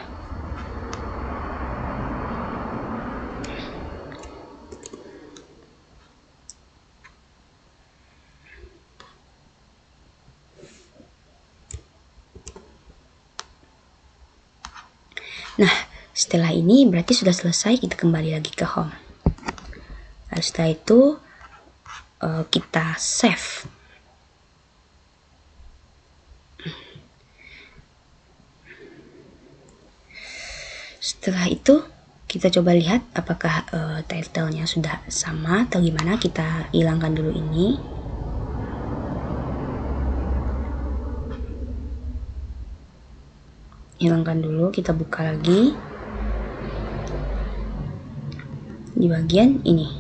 Nah, setelah ini berarti sudah selesai, kita kembali lagi ke home. Lalu setelah itu kita save. Setelah itu kita coba lihat apakah title-nya sudah sama atau gimana. Kita hilangkan dulu ini. Hilangkan dulu, kita buka lagi di bagian ini,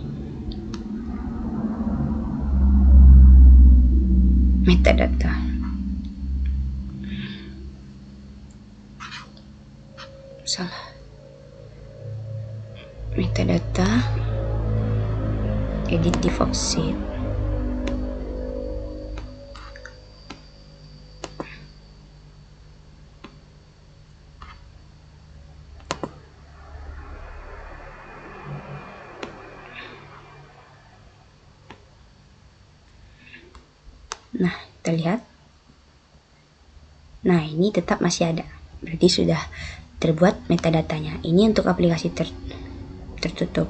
metadata. Salah. Metadata, edit di Foxit. Nah, kita lihat. Nah, ini tetap masih ada. Berarti sudah terbuat metadatanya. Ini untuk aplikasi tertutup.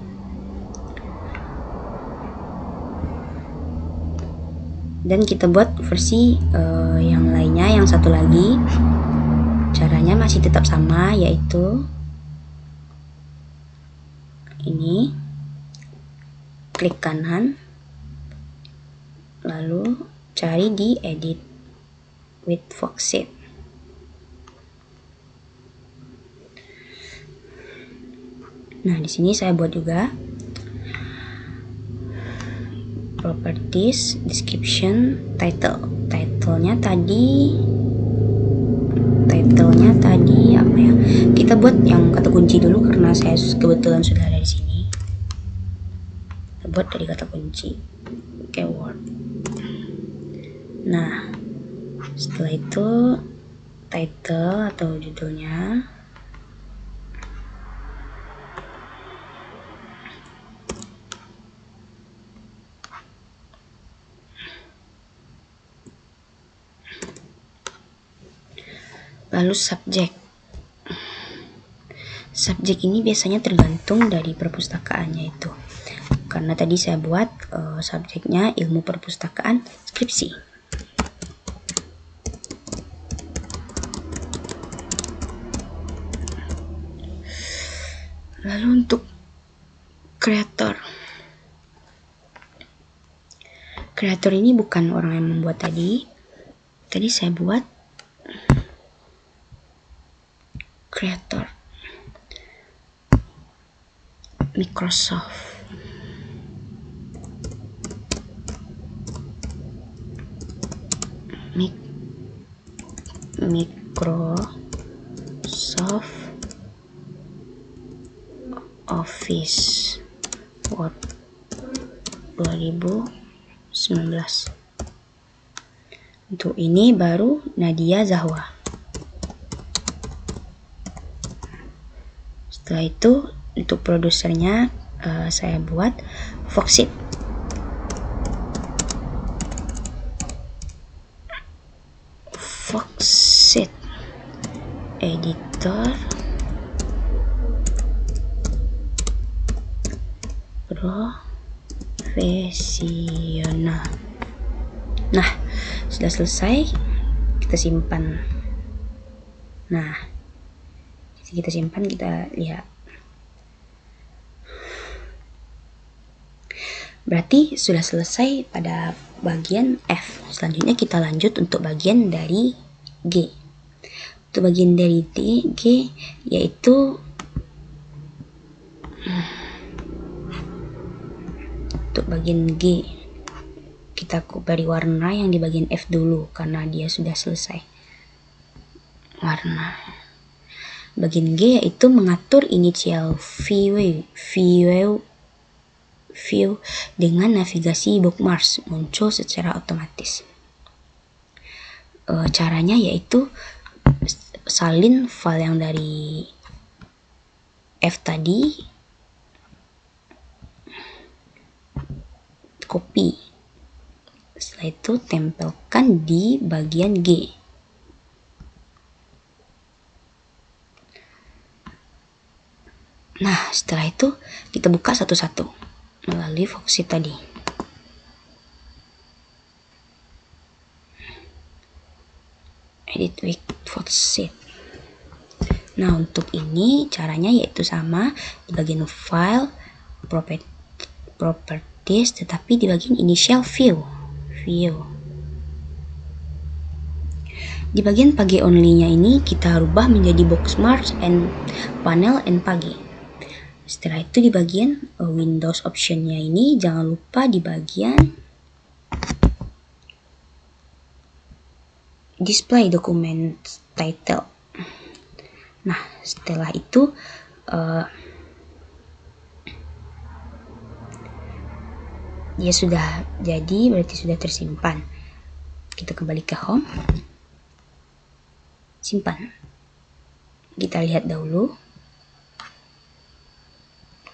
Dan kita buat versi yang lainnya, yang satu lagi. Caranya masih tetap sama, yaitu ini. Klik kanan, lalu cari di edit with Foxit. Nah, di sini saya buat juga properties, description, title. Titlenya tadi apa ya? Kita buat yang kata kunci dulu karena saya kebetulan sudah ada di sini. Kita buat dari kata kunci keyword. Nah, setelah itu title atau judulnya. Lalu subjek. Subjek ini biasanya tergantung dari perpustakaannya itu. Karena tadi saya buat subjeknya ilmu perpustakaan skripsi. Lalu untuk kreator. Kreator ini bukan orang yang membuat tadi. Tadi saya buat kreator Microsoft. Microsoft Office Word 2019. Untuk ini baru Nadia Zahwa. Setelah itu untuk produsernya saya buat Foxit. Editor profesional. Nah, sudah selesai, kita simpan. Nah, kita simpan, kita lihat. Berarti sudah selesai pada bagian F. Selanjutnya kita lanjut untuk bagian dari G. Untuk bagian dari G yaitu untuk bagian G kita beri warna yang di bagian F dulu karena dia sudah selesai. Warna. Bagian G yaitu mengatur initial view dengan navigasi bookmarks muncul secara otomatis. Caranya yaitu salin file yang dari F tadi, copy, setelah itu tempelkan di bagian G. Nah, setelah itu kita buka satu-satu melalui Foxit tadi. Edit with Foxit. Nah, untuk ini caranya yaitu sama di bagian file, properties, tetapi di bagian initial view. Di bagian page only-nya ini kita rubah menjadi bookmarks and panel and page. Setelah itu di bagian Windows option-nya ini jangan lupa di bagian display document title. Nah, setelah itu dia sudah jadi, berarti sudah tersimpan. Kita kembali ke home, simpan. Kita lihat dahulu,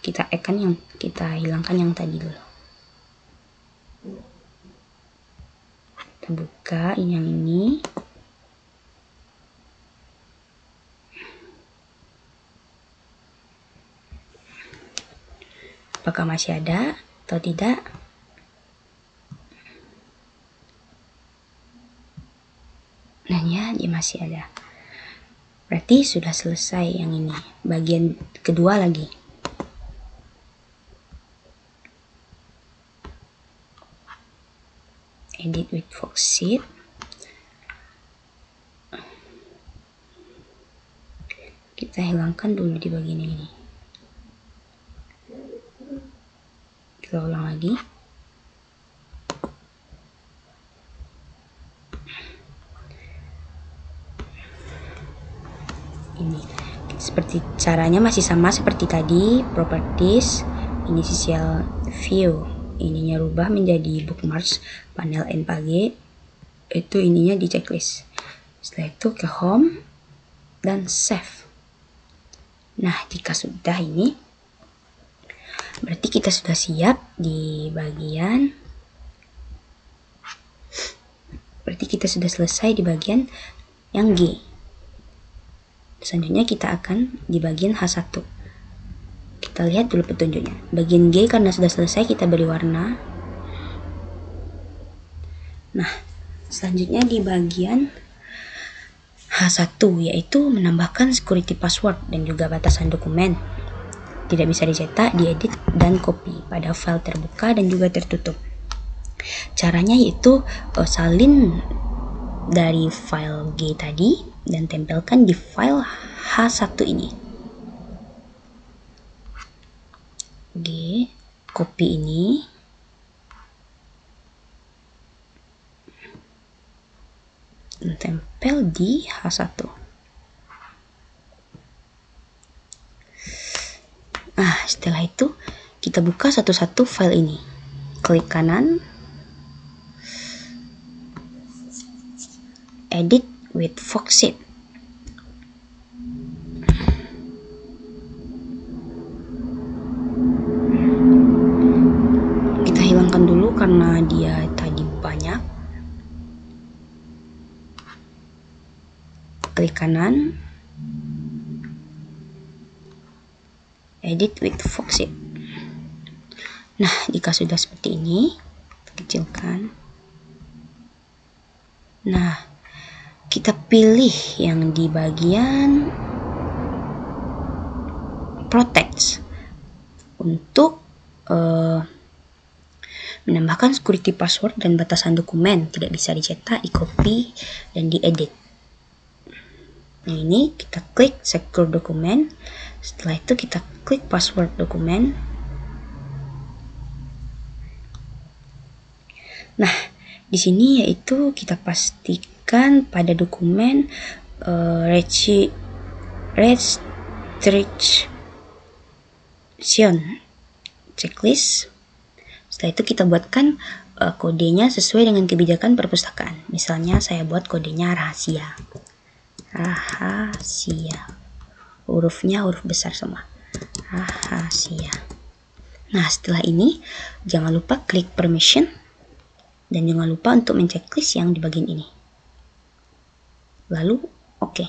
kita hilangkan yang tadi dulu. Kita buka yang ini. Apakah masih ada atau tidak? Nah ya, dia masih ada. Berarti sudah selesai yang ini. Bagian kedua lagi. edit with Foxit. Kita hilangkan dulu di bagian ini. Kita ulang lagi. Ini seperti caranya masih sama seperti tadi. Properties, initial view, ininya rubah menjadi bookmarks, panel npg, itu ininya di checklist. Setelah itu ke home dan save. Nah, jika sudah ini berarti kita sudah siap di bagian, berarti kita sudah selesai di bagian yang G. Selanjutnya kita akan di bagian H1. Kita lihat dulu petunjuknya. Bagian G karena sudah selesai kita beri warna. Nah, selanjutnya di bagian H1 yaitu menambahkan security password dan juga batasan dokumen. Tidak bisa dicetak, diedit, dan copy pada file terbuka dan juga tertutup. Caranya yaitu salin dari file G tadi dan tempelkan di file H1 ini. G, copy ini, dan tempel di H1. Nah, setelah itu kita buka satu-satu file ini. Klik kanan, edit with Foxit. Kita hilangkan dulu karena dia tadi banyak. Klik kanan, edit with Foxit. Nah, jika sudah seperti ini, kecilkan. Nah, kita pilih yang di bagian protect untuk menambahkan security password dan batasan dokumen. Tidak bisa dicetak, di-copy, dan diedit. Nah, ini kita klik secure dokumen. Setelah itu kita klik password dokumen. Nah, di sini yaitu kita pastikan pada dokumen restriction checklist. Setelah itu kita buatkan kodenya sesuai dengan kebijakan perpustakaan. Misalnya saya buat kodenya rahasia. Rahasia. Hurufnya huruf besar semua. Rahasia. Nah, setelah ini jangan lupa klik permission dan jangan lupa untuk menceklis yang di bagian ini. Lalu oke.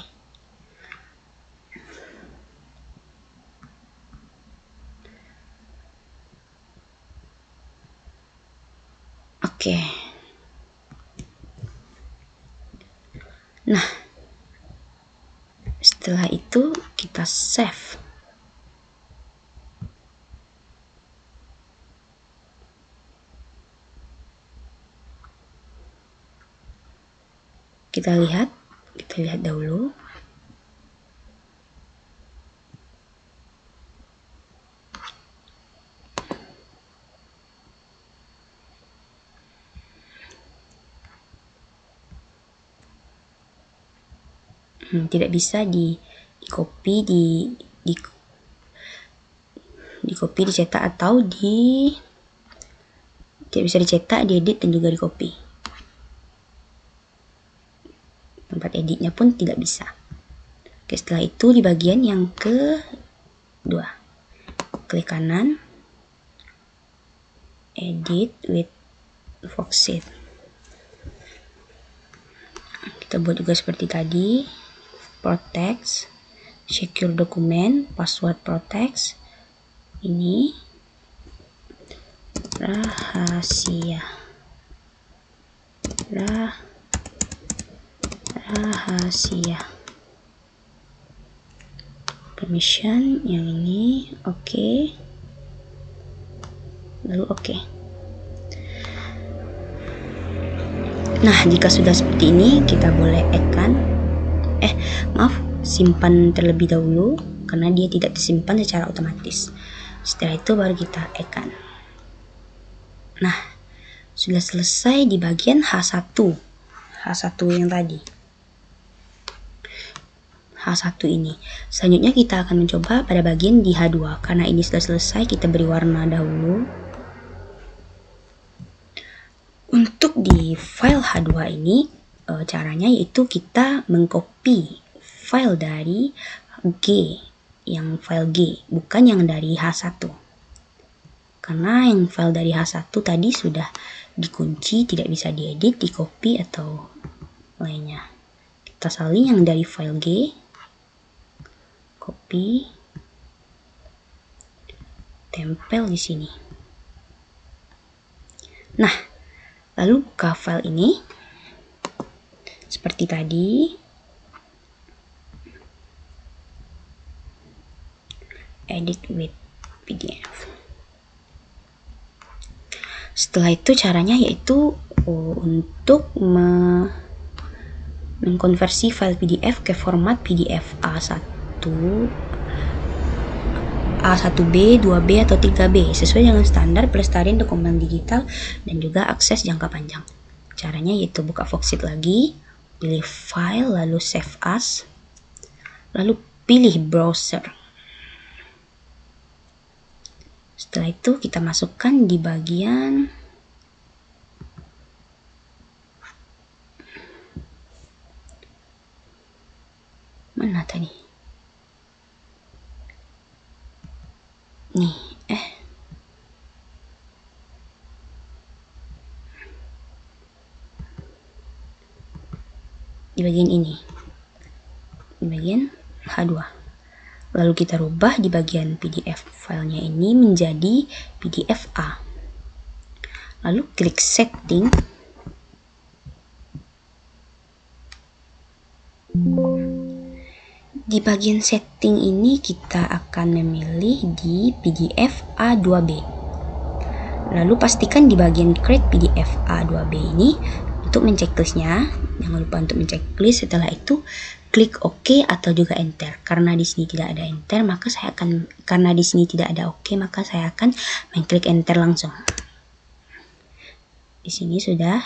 Oke. Nah, setelah itu kita save. Kita lihat dahulu. Tidak bisa di copy, di copy, dicetak, atau tidak bisa dicetak, diedit, dan juga di copy. Tempat editnya pun tidak bisa. Oke, setelah itu di bagian yang kedua, klik kanan, edit with Foxit. Kita buat juga seperti tadi. Protect, secure dokumen, password protect. Ini rahasia. Rahasia. Permission yang ini oke. Lalu oke. Nah, jika sudah seperti ini, kita boleh simpan terlebih dahulu karena dia tidak disimpan secara otomatis. Setelah itu baru kita add-kan. Nah, sudah selesai di bagian H1 yang tadi. H1 ini. Selanjutnya kita akan mencoba pada bagian di H2. Karena ini sudah selesai, kita beri warna dahulu. Untuk di file H2 ini, caranya yaitu kita mengcopy file dari G, yang file G, bukan yang dari H1. Karena yang file dari H1 tadi sudah dikunci, tidak bisa diedit, di copy atau lainnya. Kita salin yang dari file G, copy, tempel di sini. Nah, lalu buka file ini seperti tadi. Edit with PDF. Setelah itu caranya yaitu untuk mengkonversi file PDF ke format PDF A1B, 2B, atau 3B sesuai dengan standar pelestarian dokumen digital dan juga akses jangka panjang. Caranya yaitu buka Foxit lagi, pilih file, lalu save as, lalu pilih browser. Setelah itu kita masukkan di bagian mana tadi? Nih, di bagian ini, di bagian H2. Lalu kita rubah di bagian PDF filenya ini menjadi PDF A. Lalu klik setting. Di bagian setting ini kita akan memilih di PDF A2B. Lalu pastikan di bagian create PDF A2B ini untuk menceklisnya. Jangan lupa untuk menceklis. Setelah itu klik OK atau juga enter. Karena di sini tidak ada enter, maka saya akan mengklik enter langsung. Di sini sudah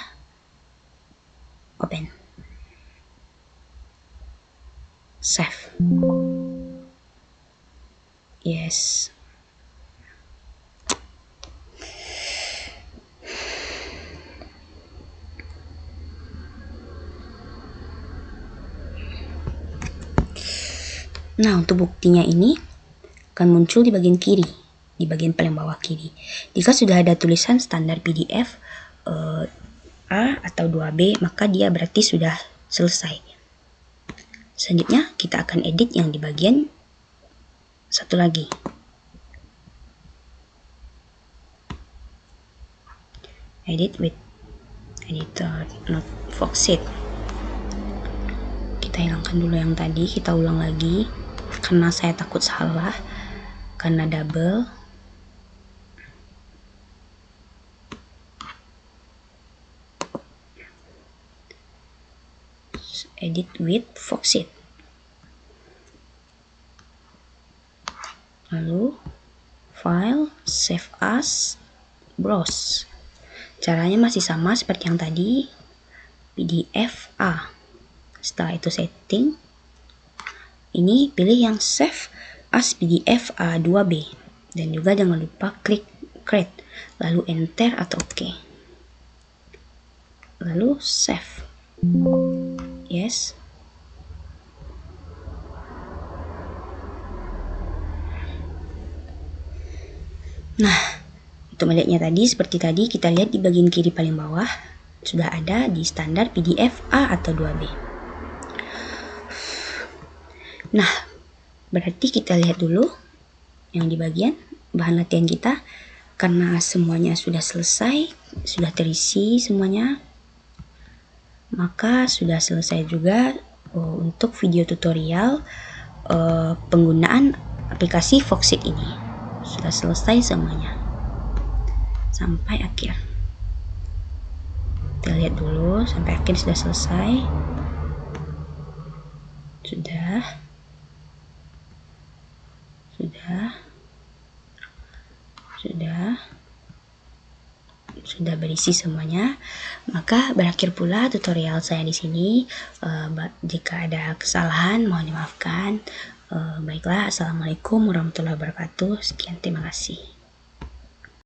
open. Save. Yes. Nah, untuk buktinya ini akan muncul di bagian kiri, di bagian paling bawah kiri. Jika sudah ada tulisan standar PDF A atau 2B, maka dia berarti sudah selesai. Selanjutnya kita akan edit yang di bagian satu lagi. Edit with editor, not Foxit. Kita hilangkan dulu yang tadi, kita ulang lagi karena saya takut salah karena double. Edit with Foxit. Lalu file, save as, browse. Caranya masih sama seperti yang tadi, PDF A. Setelah itu setting. Ini pilih yang save as PDF A2B. Dan juga jangan lupa klik create. Lalu enter atau OK. Lalu save. Yes. Nah, untuk melihatnya tadi seperti tadi, kita lihat di bagian kiri paling bawah sudah ada di standar PDF A atau 2B. Nah, berarti kita lihat dulu yang di bagian bahan latihan kita. Karena semuanya sudah selesai, sudah terisi semuanya, maka sudah selesai juga untuk video tutorial penggunaan aplikasi Foxit ini. Sudah selesai semuanya sampai akhir. Kita lihat dulu sampai akhir sudah selesai. Sudah berisi semuanya. Maka berakhir pula tutorial saya di sini. Jika ada kesalahan mohon dimaafkan. Baiklah, assalamualaikum warahmatullahi wabarakatuh. Sekian, terima kasih.